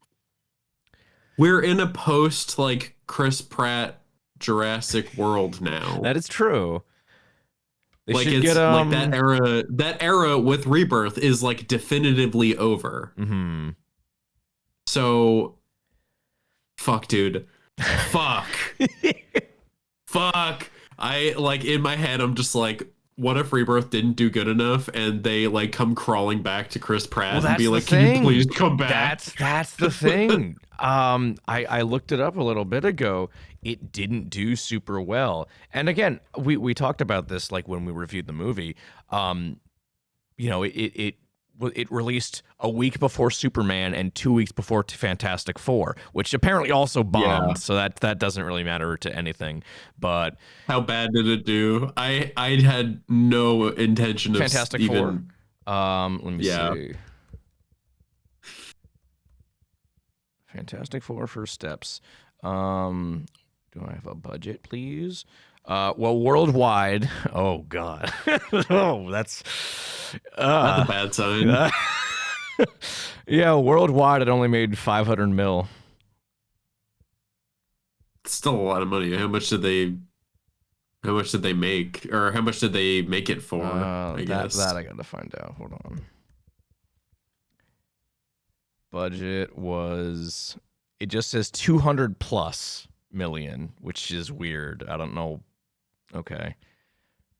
we're in a post like Chris Pratt Jurassic World now. That is true. They Like should get it's like that era with Rebirth is like definitively over. Mm-hmm. So fuck, dude. Fuck. Fuck. I like in my head I'm just like, what if Rebirth didn't do good enough and they like come crawling back to Chris Pratt and be like, can you please come back? That's the thing. I looked it up a little bit ago. It didn't do super well. And again, we talked about this like when we reviewed the movie. You know, it released a week before Superman and 2 weeks before Fantastic Four, which apparently also bombed. Yeah. So that doesn't really matter to anything. But how bad did it do? I had no intention of Fantastic even... Four. Let me see. Fantastic Four first steps. Do I have a budget, please? Well, worldwide. Oh God. Oh, that's a bad sign. Yeah, worldwide it only made 500 mil. It's still a lot of money. How much did they make, or how much did they make it for? I guess that I gotta find out. Hold on. Budget was. It just says 200 plus million, which is weird. I don't know. Okay,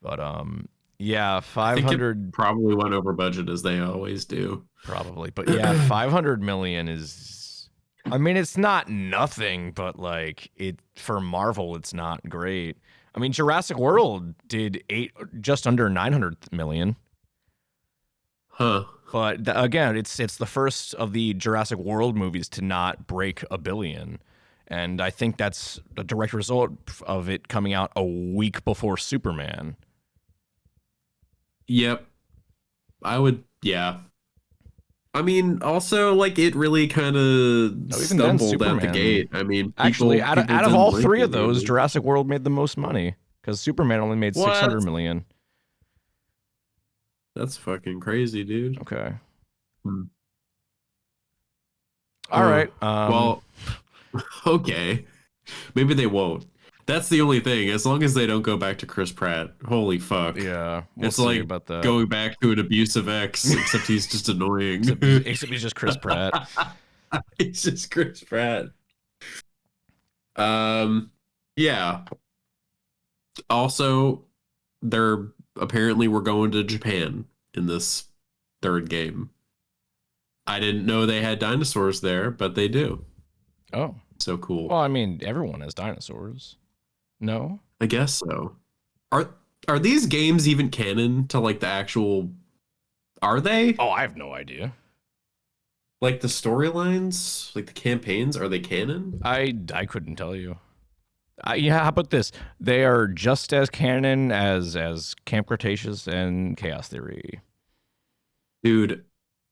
but yeah, 500 probably went over budget as they always do. Probably, but yeah, 500 million is. I mean, it's not nothing, but like it for Marvel, it's not great. I mean, Jurassic World did just under 900 million. Huh. But again, it's the first of the Jurassic World movies to not break $1 billion. And I think that's a direct result of it coming out a week before Superman. Yep. Yeah. I mean, also, like, it really kind of stumbled at the gate. I mean, actually, out of all three of those, Jurassic World made the most money because Superman only made 600 million. That's fucking crazy, dude. Okay. All right. Well, okay. Maybe they won't. That's the only thing. As long as they don't go back to Chris Pratt. Holy fuck. Yeah. It's like about that. Going back to an abusive ex, except he's just annoying. Except he's just Chris Pratt. He's just Chris Pratt. Yeah. Also, they're apparently we're going to Japan in this third game. I didn't know they had dinosaurs there, but they do. Oh. So cool. Well, I mean, everyone has dinosaurs. No? I guess so. Are these games even canon to like the actual... Are they? Oh, I have no idea. Like the storylines, like the campaigns, are they canon? I couldn't tell you. Yeah, how about this? They are just as canon as Camp Cretaceous and Chaos Theory. Dude,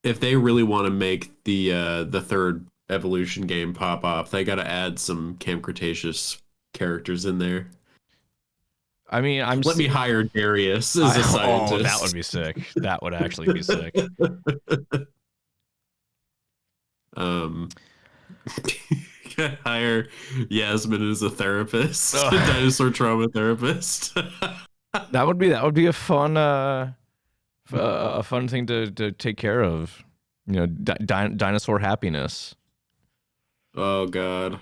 if they really want to make the third Evolution game pop off, they got to add some Camp Cretaceous characters in there. I mean, let me hire Darius as a scientist. Oh, that would be sick. That would actually be sick. Hire Yasmin as a therapist, a dinosaur trauma therapist. that would be a fun thing to take care of. You know, dinosaur happiness. Oh God.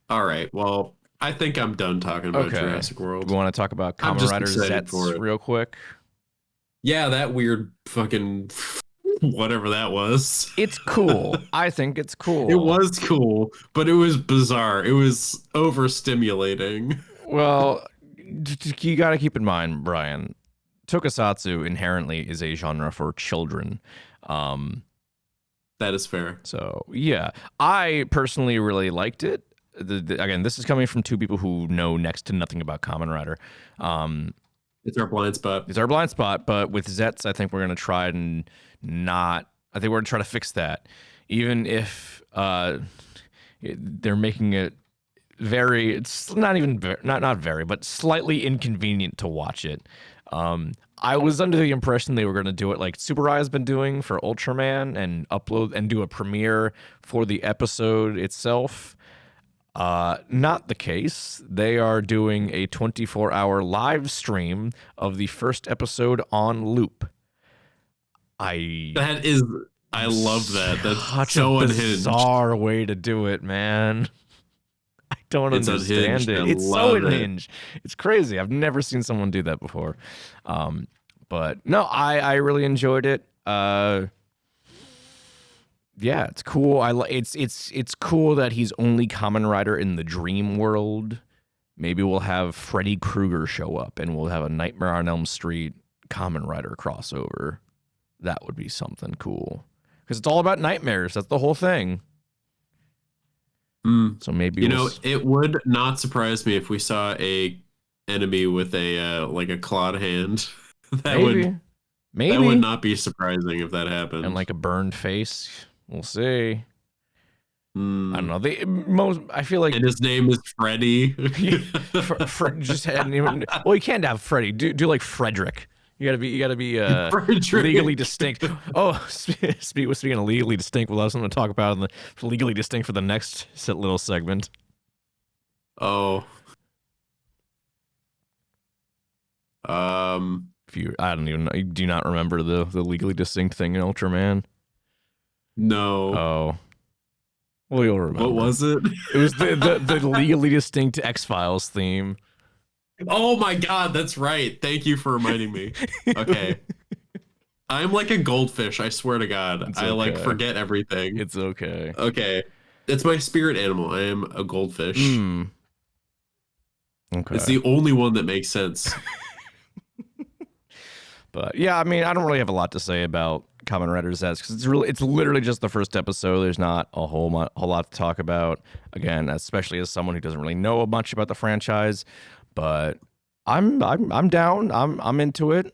All right. Well, I think I'm done talking about Jurassic World. We want to talk about Kamen Rider ZEZTZ real quick. Yeah, that weird fucking whatever that was. It's cool. I think it's cool. It was cool, but it was bizarre. It was overstimulating. Well, you got to keep in mind, Brian, Tokusatsu inherently is a genre for children. That is fair. So, yeah. I personally really liked it. Again, this is coming from two people who know next to nothing about Kamen Rider. It's our blind spot. It's our blind spot, but with ZEZTZ, I think we're going to try and not... I think we're going to try to fix that. Even if they're making it very. It's not even not very, but slightly inconvenient to watch it. I was under the impression they were going to do it like Super Rai has been doing for Ultraman and upload and do a premiere for the episode itself. Not the case. They are doing a 24-hour live stream of the first episode on loop. I love that. That's such so a unhinged. Bizarre way to do it, man. I don't understand it. It's so unhinged. It's crazy. I've never seen someone do that before. But no, I really enjoyed it. Yeah, it's cool. It's cool that he's only Kamen Rider in the dream world. Maybe we'll have Freddy Krueger show up and we'll have a Nightmare on Elm Street Kamen Rider crossover. That would be something cool. Because it's all about nightmares. That's the whole thing. So maybe it would not surprise me if we saw a enemy with a like a clawed hand. Maybe that would not be surprising if that happened. And like a burned face. We'll see. I don't know. I feel like, and his name is Freddy. Just hadn't even. Well, you can't have Freddy. Do like Frederick. You gotta be legally distinct. Oh, speaking of legally distinct, we'll have something to talk about in the legally distinct for the next little segment. Oh. I don't even know. Do you not remember the legally distinct thing in Ultraman? No. Oh. Well, you'll remember. What was it? It was the legally distinct X-Files theme. Oh my god, that's right. Thank you for reminding me. Okay. I'm like a goldfish, I swear to God. It's I okay. like forget everything. It's okay. Okay. It's my spirit animal. I am a goldfish. Okay. It's the only one that makes sense. But yeah, I mean, I don't really have a lot to say about Kamen Rider ZEZTZ because it's literally just the first episode. There's not a whole lot to talk about. Again, especially as someone who doesn't really know much about the franchise. But I'm down. I'm into it.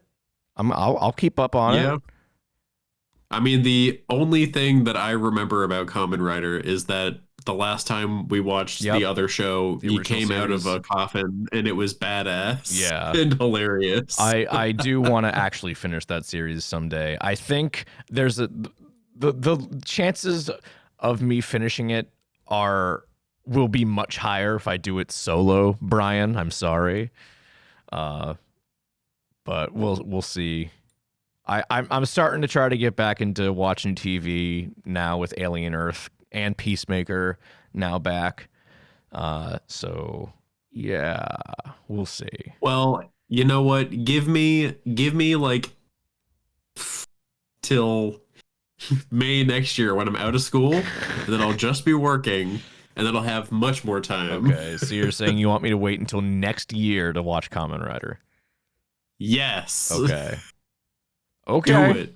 I'll keep up on it. I mean, the only thing that I remember about Kamen Rider is that the last time we watched the other show, he came out of a coffin and it was badass. Yeah. And hilarious. I do want to actually finish that series someday. I think there's the chances of me finishing it will be much higher if I do it solo, Brian. I'm sorry. But we'll see. I'm starting to try to get back into watching TV now with Alien Earth and Peacemaker now back. So yeah, we'll see. Well, you know what? Give me like till May next year when I'm out of school, and then I'll just be working, and then I'll have much more time. Okay, so you're saying you want me to wait until next year to watch Kamen Rider? Yes. Okay. Do it.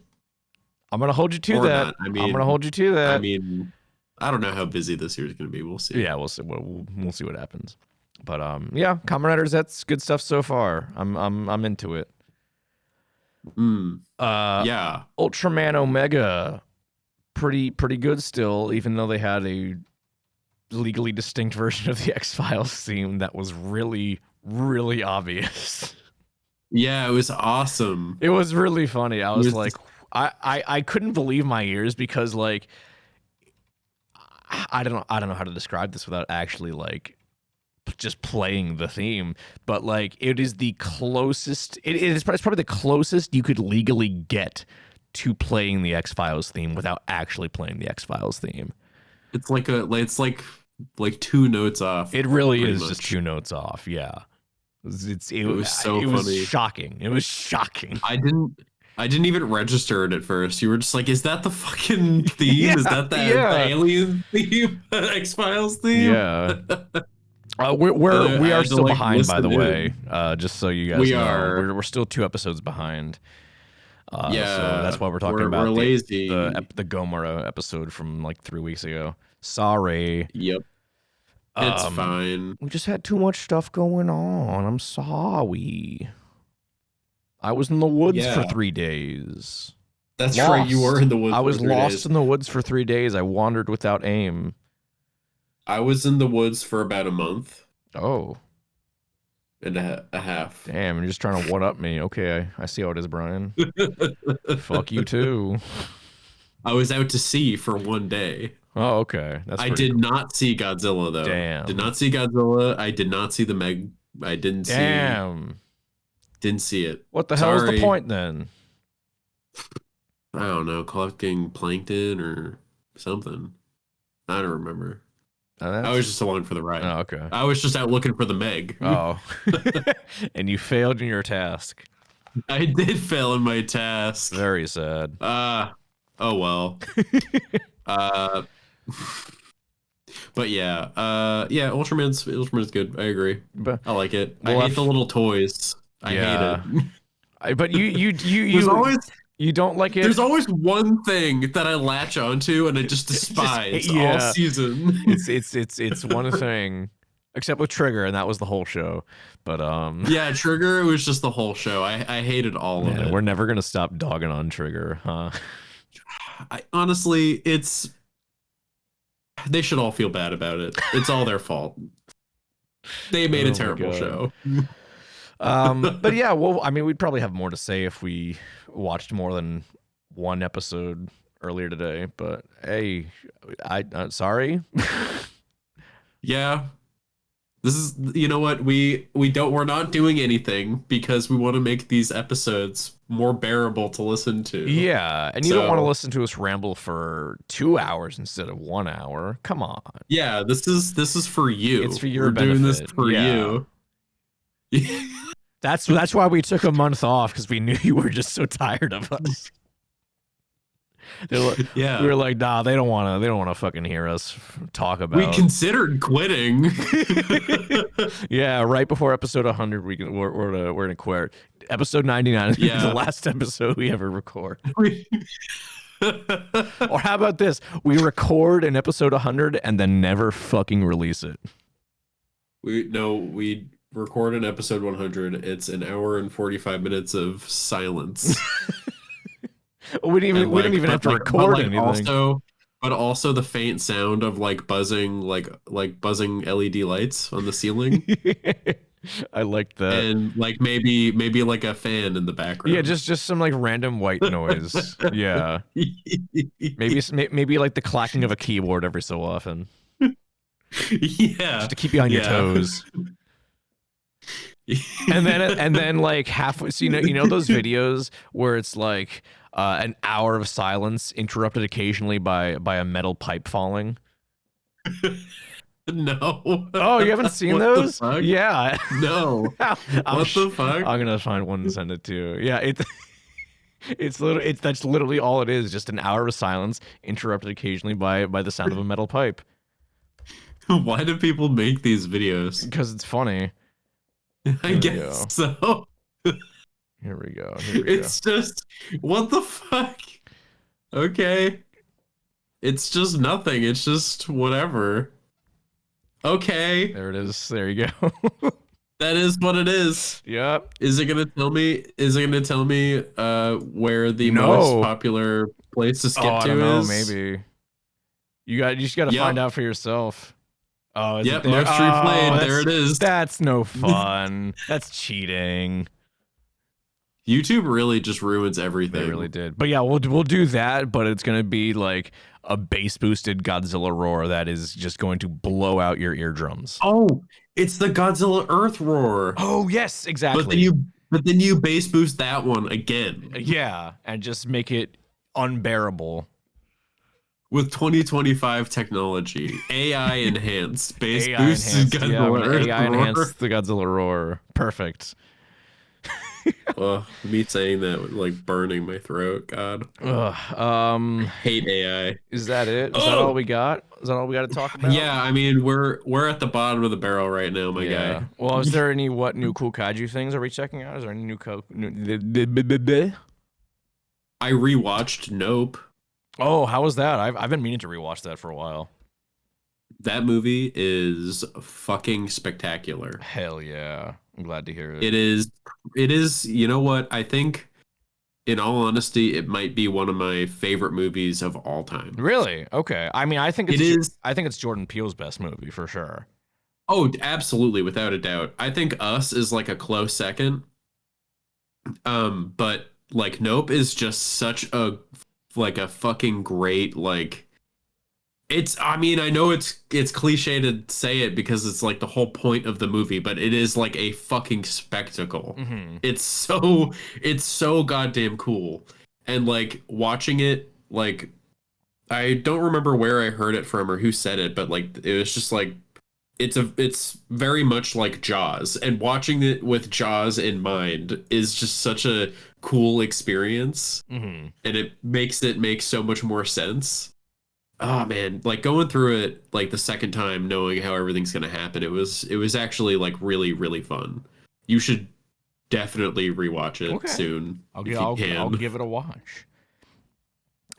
I'm gonna hold you to that. I'm gonna hold you to that. I mean, I don't know how busy this year is gonna be. We'll see. Yeah, we'll see. We'll see what happens. But yeah, Kamen Riders, that's good stuff so far. I'm into it. Yeah. Ultraman Omega, pretty good still, even though they had a legally distinct version of the X-Files theme that was really, really obvious. Yeah, it was awesome. It was really funny. I was like, I couldn't believe my ears because like I don't know how to describe this without actually like just playing the theme, but like it is the closest. It's probably the closest you could legally get to playing the X-Files theme without actually playing the X-Files theme. It's like like 2 notes off. It really is just 2 notes off. Yeah. It was so funny. It was shocking. It was shocking. I didn't even register it at first. You were just like, is that the fucking theme? Yeah, is that the alien theme? X-Files theme? Yeah. We are still behind, by the way. Just so you guys know. We're still 2 episodes behind. So that's why we're talking about the Gomorrah episode from like 3 weeks ago. Sorry. Yep. It's fine. We just had too much stuff going on. I'm sorry. I was in the woods for 3 days. That's right. You were in the woods. I was lost in the woods for 3 days. I wandered without aim. I was in the woods for about a month Oh, and a half. damn! You're just trying to one up me. Okay, I see how it is, Brian. Fuck you too. I was out to sea for one day. Oh, okay. That's I pretty did cool. not see Godzilla though. Damn. Did not see Godzilla. I did not see the Meg. I didn't Damn. didn't see it. What the hell is the Sorry. point then? I don't know, collecting plankton or something. I don't remember. I was just along for the ride. Oh, okay. I was just out looking for the Meg. Oh. And you failed in your task. I did fail in my task. Very sad. Oh well. But yeah, Ultraman's good. I agree. But, I like it. Well, I hate the little toys. I hate it. But you There's always you don't like it. There's always one thing that I latch onto and I just despise all season. It's one thing, except with Trigger, and that was the whole show. But yeah, Trigger, it was just the whole show. I hated all of it. We're never gonna stop dogging on Trigger, huh? Honestly, they should all feel bad about it. It's all their fault. They made a terrible show. But yeah, well, I mean, we'd probably have more to say if we watched more than one episode earlier today. But hey, I'm sorry. Yeah, this is, you know what, we're not doing anything because we want to make these episodes more bearable to listen to. Yeah, and you don't want to listen to us ramble for 2 hours instead of 1 hour. Come on. Yeah, this is for you. It's for your benefit. Doing this for you. That's why we took a month off, because we knew you were just so tired of us. Yeah, we were like, nah, they don't want to fucking hear us talk about. We considered quitting. Yeah, right before episode 100, we're gonna quit. Episode 99 is the last episode we ever record. Or how about this? We record an episode 100 and then never fucking release it. We record an episode 100. It's an hour and 45 minutes of silence. We didn't even have to record anything. But also the faint sound of buzzing LED lights on the ceiling. I like that. And maybe like a fan in the background. Yeah, just some random white noise. Yeah. Maybe like the clacking of a keyboard every so often. Yeah. Just to keep you on your toes. and then like halfway, so you know those videos where it's like an hour of silence interrupted occasionally by a metal pipe falling? No. Oh, you haven't seen those? Yeah. No. What the fuck? I'm gonna find one and send it to you. Yeah, that's literally all it is. Just an hour of silence interrupted occasionally by the sound of a metal pipe. Why do people make these videos? Because it's funny. I guess so. Here we go. It's just, what the fuck? Okay. It's just nothing. It's just whatever. Okay. There it is. There you go. That is what it is. Yep. Is it gonna tell me where the most popular place to skip to I don't know, is? Maybe. You just gotta find out for yourself. Oh, is it there? Most replayed. There it is. That's no fun. That's cheating. YouTube really just ruins everything. They really did. But yeah, we'll do that, but it's gonna be like a bass boosted Godzilla roar that is just going to blow out your eardrums. Oh, it's the Godzilla Earth roar. Oh yes, exactly. But then you bass boost that one again. Yeah, and just make it unbearable. With 2025 technology, AI enhanced bass boost Godzilla Earth AI enhanced the Godzilla roar. Perfect. Me saying that like burning my throat. God. Hate AI. Is that it? Is that all we got? Is that all we got to talk about? Yeah, I mean we're at the bottom of the barrel right now, my guy. Well, is there any new cool kaiju things are we checking out? Is there any new I rewatched Nope. Oh, how was that? I've been meaning to rewatch that for a while. That movie is fucking spectacular. Hell yeah. I'm glad to hear it. It is, you know what? I think in all honesty, it might be one of my favorite movies of all time. Really? Okay. I mean, I think It is. I think it's Jordan Peele's best movie for sure. Oh, absolutely, without a doubt. I think Us is like a close second. But like Nope is just such a like a fucking great like it's I mean, I know it's cliche to say it because it's like the whole point of the movie, but it is like a fucking spectacle. Mm-hmm. It's so goddamn cool. And like watching it, like I don't remember where I heard it from or who said it, but like it was just like it's very much like Jaws, and watching it with Jaws in mind is just such a cool experience, Mm-hmm. and it makes make so much more sense. Oh man, like going through it like the second time, knowing how everything's gonna happen, it was actually like really really fun. You should definitely rewatch it Okay. soon if you I'll can. give it a watch.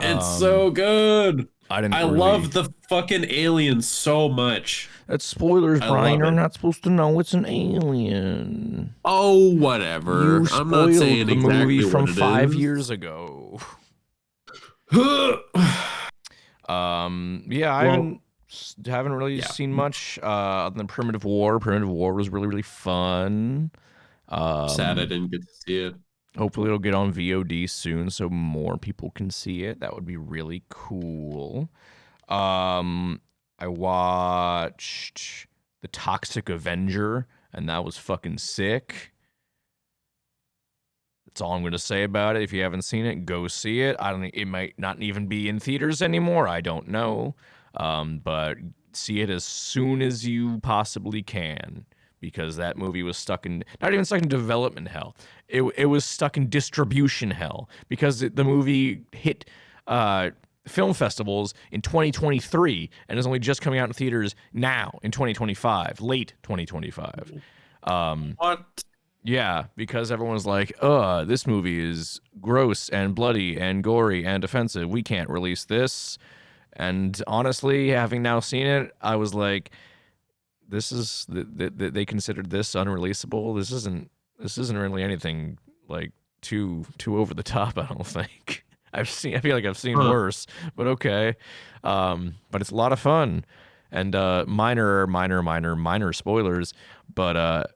It's so good. I I love the fucking aliens so much. That's spoilers, I Brian. love You're it. not supposed to know it's an alien. Oh, whatever. You I'm not spoiled saying the exactly movie from what it 5 is. years ago. Yeah, I haven't really seen much other than Primitive War. Primitive War was really really fun. Sad I didn't get to see it. Hopefully it'll get on VOD soon so more people can see it. That would be really cool. I watched The Toxic Avenger, and that was fucking sick. That's all I'm going to say about it. If you haven't seen it, go see it. I don't. It might not even be in theaters anymore. I don't know. But see it as soon as you possibly can, because that movie was not even stuck in development hell. It was stuck in distribution hell because the movie hit film festivals in 2023 and is only just coming out in theaters now in 2025, late 2025. What? Yeah, because everyone was like, this movie is gross and bloody and gory and offensive. We can't release this. And honestly, having now seen it, I was like, this is they considered this unreleasable. This isn't really anything like too over the top, I don't think. I feel like I've seen worse, but okay. But it's a lot of fun. And minor spoilers, but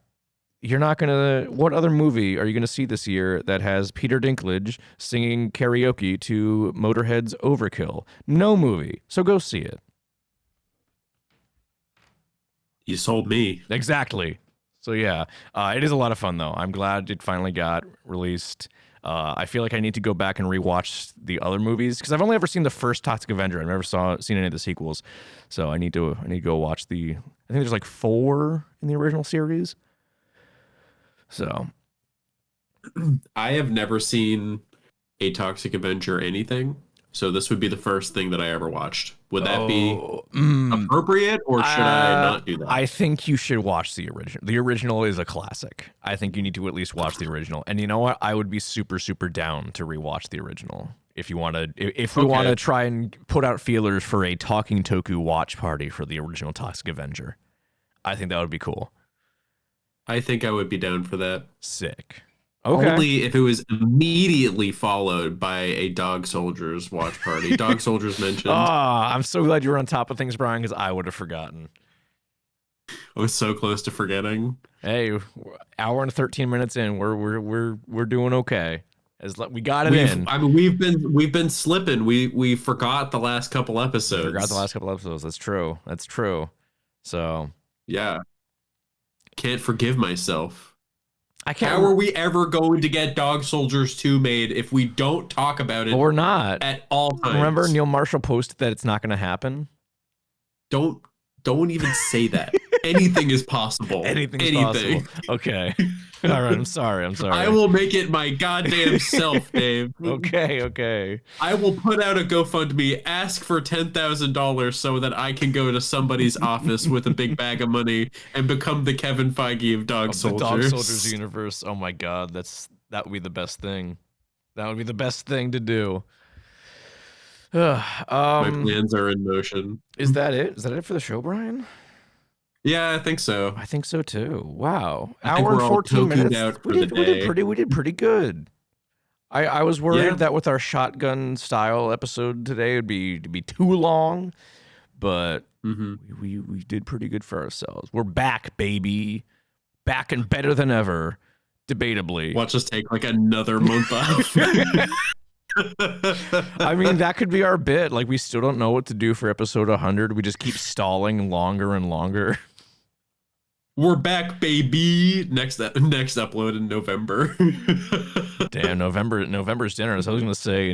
you're not gonna. What other movie are you gonna see this year that has Peter Dinklage singing karaoke to Motorhead's "Overkill"? No movie. So go see it. You sold me. Exactly. So yeah, it is a lot of fun though. I'm glad it finally got released. I feel like I need to go back and rewatch the other movies because I've only ever seen the first Toxic Avenger. I've never seen any of the sequels, so I need to go watch the. I think there's like 4 in the original series. So, I have never seen a Toxic Avenger anything, so this would be the first thing that I ever watched. Would that be appropriate, or should I not do that? I think you should watch the original. The original is a classic. I think you need to at least watch the original. And you know what? I would be super, super down to rewatch the original. If you want to, if we want to try and put out feelers for a Talking Toku watch party for the original Toxic Avenger, I think that would be cool. I think I would be down for that. Sick. Okay. Only if it was immediately followed by a Dog Soldiers watch party. Dog Soldiers mentioned. I'm so glad you were on top of things, Brian, because I would have forgotten. I was so close to forgetting. Hey, hour and 13 minutes in, we're doing okay. We got it in. I mean, we've been slipping. We forgot the last couple episodes. That's true. That's true. So yeah. Can't forgive myself. I can't. How are we ever going to get Dog Soldiers 2 made if we don't talk about it? Well, we're not at all times. Remember, Neil Marshall posted that it's not going to happen. Don't even say that. Anything is possible. Anything. Possible. Okay. All right. I'm sorry. I will make it my goddamn self, Dave. Okay. I will put out a GoFundMe, ask for $10,000 so that I can go to somebody's office with a big bag of money and become the Kevin Feige of Dog Soldiers. The Dog Soldiers universe. Oh my God, that would be the best thing. That would be the best thing to do. My plans are in motion. Is that it? Is that it for the show, Brian? Yeah, I think so. I think so too. Wow, hour and 14 minutes. We did pretty good. I was worried Yeah. that with our shotgun style episode today it'd be too long, but we did pretty good for ourselves. We're back, baby. Back and better than ever, debatably. Watch us take like another month off. I mean, that could be our bit. Like, we still don't know what to do for episode 100. We just keep stalling longer and longer. We're back, baby. Next upload in November. Damn, November's dinner. So I was going to say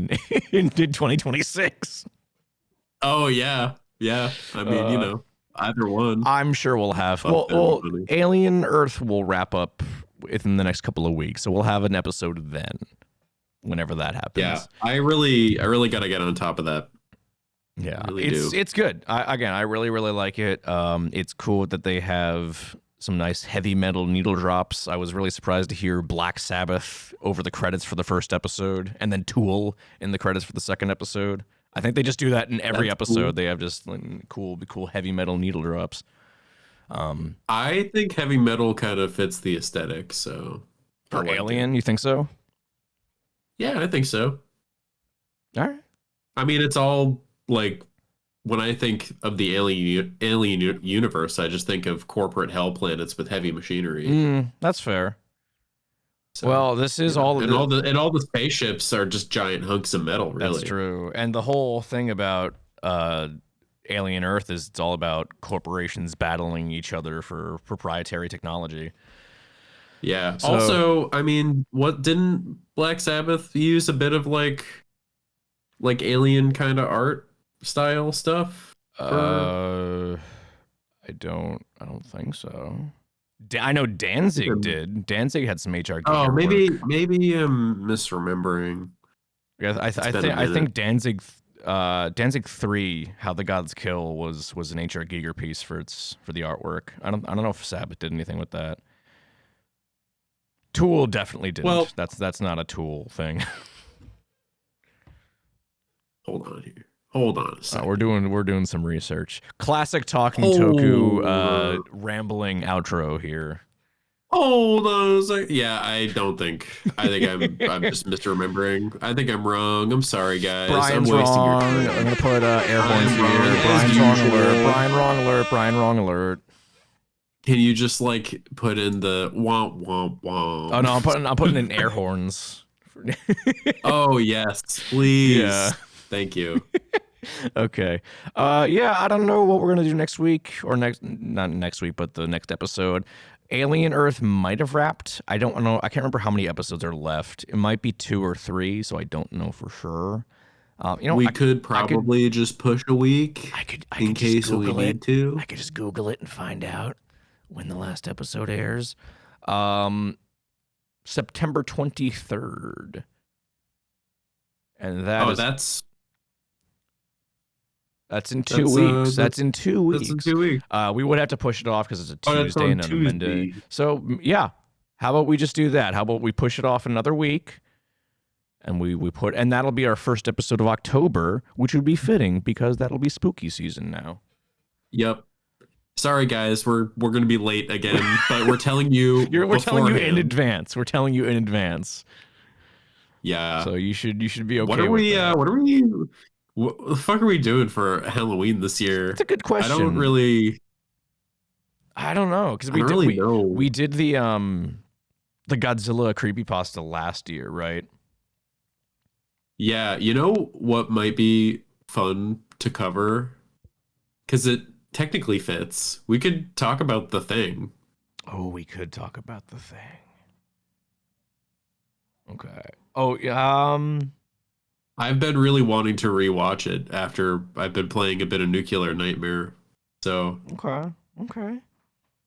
in 2026. Oh yeah. I mean, either one. I'm sure we'll have. Well, Alien Earth will wrap up within the next couple of weeks, so we'll have an episode then, whenever that happens. Yeah, I really got to get on top of that. Yeah, really it's good. I really like it. It's cool that they have some nice heavy metal needle drops. I was really surprised to hear Black Sabbath over the credits for the first episode, and then Tool in the credits for the second episode. I think they just do that in every episode. Cool. They have just like, cool heavy metal needle drops. I think heavy metal kind of fits the aesthetic. So for Alien, you think so? Yeah, I think so. All right. I mean, it's all like, when I think of the alien universe, I just think of corporate hell planets with heavy machinery. That's fair. So, well, this is all of all the spaceships are just giant hunks of metal. Really, that's true. And the whole thing about Alien Earth is it's all about corporations battling each other for proprietary technology. Yeah. So, also, I mean, what didn't Black Sabbath use a bit of like alien kind of art style stuff? I don't think so. I know Danzig did. Danzig had some HRG. Oh, maybe I'm misremembering. Yeah, I think Danzig 3, How the Gods Kill, was an H.R. Giger piece for the artwork. I don't know if Sabbath did anything with that. Tool definitely didn't. Well, that's not a Tool thing. Hold on a second. We're doing some research. Classic Talking Toku rambling outro here. Hold on a second. Yeah, I think I'm just misremembering. I think I'm wrong. I'm sorry, guys. Brian's I'm wasting wrong. your time. I'm gonna put air horns here. Brian's wrong alert. Brian wrong alert. Brian wrong alert. Can you just like put in the womp womp womp? Oh no, I'm putting in air horns. Oh yes, please. Yeah. Thank you. Okay. Yeah, I don't know what we're gonna do next week, or not next week, but the next episode. Alien Earth might have wrapped. I don't know. I can't remember how many episodes are left. It might be 2 or 3, so I don't know for sure. We could probably just push a week. In case we need to. I could just Google it and find out when the last episode airs. September 23rd. And that's in 2 weeks. That's in 2 weeks. That's in 2 weeks. We would have to push it off because it's a Tuesday and a Monday. So yeah, how about we just do that? How about we push it off another week, and and that'll be our first episode of October, which would be fitting because that'll be spooky season now. Yep. Sorry guys, we're gonna be late again, but we're telling you. We're telling you in advance. We're telling you in advance. Yeah. So you should be okay. What are we? What the fuck are we doing for Halloween this year? That's a good question. I don't know because we did the Godzilla creepypasta last year, right? Yeah, you know what might be fun to cover, because it technically fits. We could talk about The Thing. Oh, we could talk about The Thing. Okay. Oh, I've been really wanting to rewatch it after I've been playing a bit of Nuclear Nightmare. So okay.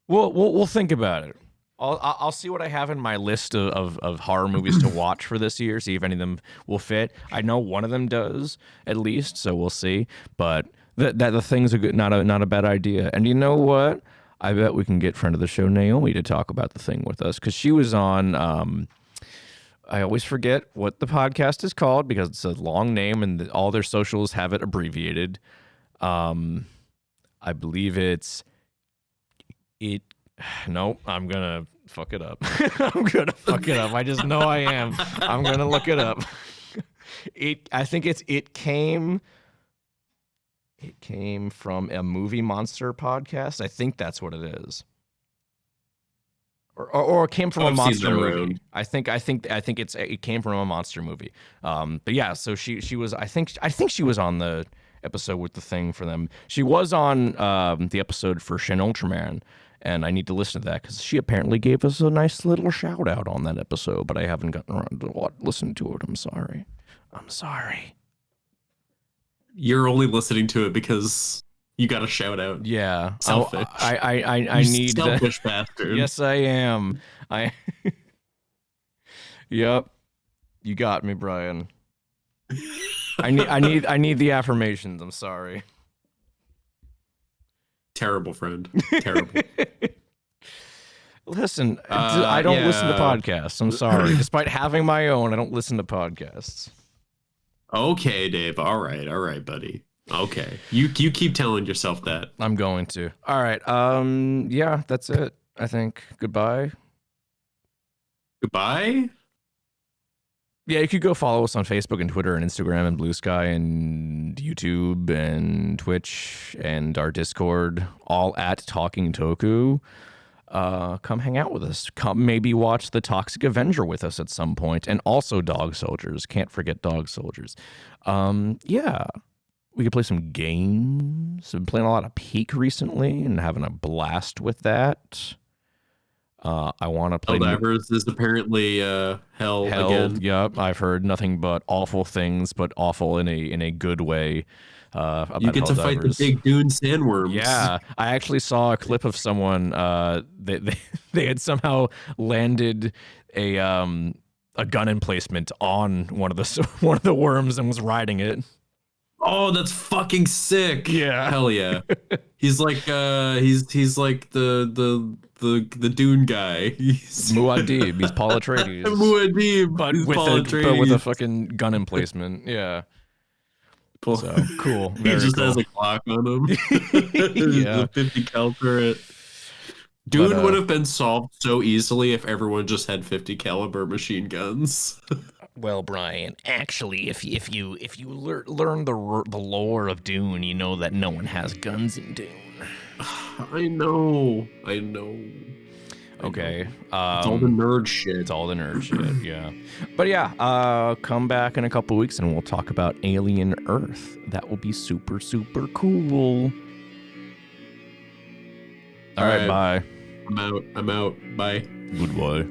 We'll think about it. I'll see what I have in my list of horror movies to watch for this year. See if any of them will fit. I know one of them does at least, so we'll see. But The Thing's not a bad idea. And you know what? I bet we can get friend of the show Naomi to talk about The Thing with us because she was on. I always forget what the podcast is called because it's a long name and all their socials have it abbreviated. I believe it's Nope, I'm gonna fuck it up. I'm gonna fuck it up. I just know I am. I'm gonna look it up. I think it came from a Movie Monster podcast. I think that's what it is. Or it came from a monster movie. I think it came from a monster movie. But yeah, so she was I think she was on the episode with the thing for them. She was on the episode for Shin Ultraman, and I need to listen to that because she apparently gave us a nice little shout out on that episode, but I haven't gotten around to listen to it. I'm sorry. You're only listening to it because you got a shout out. Yeah. Selfish. I need selfish bastard. Yes, I am. Yep. You got me, Brian. I need the affirmations. I'm sorry. Terrible friend. Terrible. Listen, I don't listen to podcasts. I'm sorry. Despite having my own, I don't listen to podcasts. Okay, Dave. All right, buddy. Okay. You keep telling yourself that. I'm going to. All right. Yeah, that's it. I think. Goodbye. Goodbye? Yeah, you could go follow us on Facebook and Twitter and Instagram and Blue Sky and YouTube and Twitch and our Discord, all at Talking Toku. Come hang out with us. Come maybe watch The Toxic Avenger with us at some point, and also Dog Soldiers. Can't forget Dog Soldiers. Yeah, we could play some games. I've been playing a lot of Peak recently and having a blast with that. I want to play. Helldivers is apparently hell again. Yep, I've heard nothing but awful things, but awful in a good way. You get to fight the big dune sandworms. Yeah, I actually saw a clip of someone. They had somehow landed a gun emplacement on one of the worms and was riding it. Oh, that's fucking sick! Yeah, hell yeah. He's like he's like the Dune guy. He's Muad'Dib. He's Paul Atreides. Muad'Dib, but with a fucking gun emplacement. Yeah. So cool. He just has a clock on him. Yeah. The 50 cal turret. Dune would have been solved so easily if everyone just had 50 caliber machine guns. Well, Brian, actually, if you learn the lore of Dune, you know that no one has guns in Dune. I know. Okay. It's all the nerd shit. Yeah. But yeah, come back in a couple weeks and we'll talk about Alien Earth. That will be super, super cool. All right, bye. I'm out. Bye. Goodbye.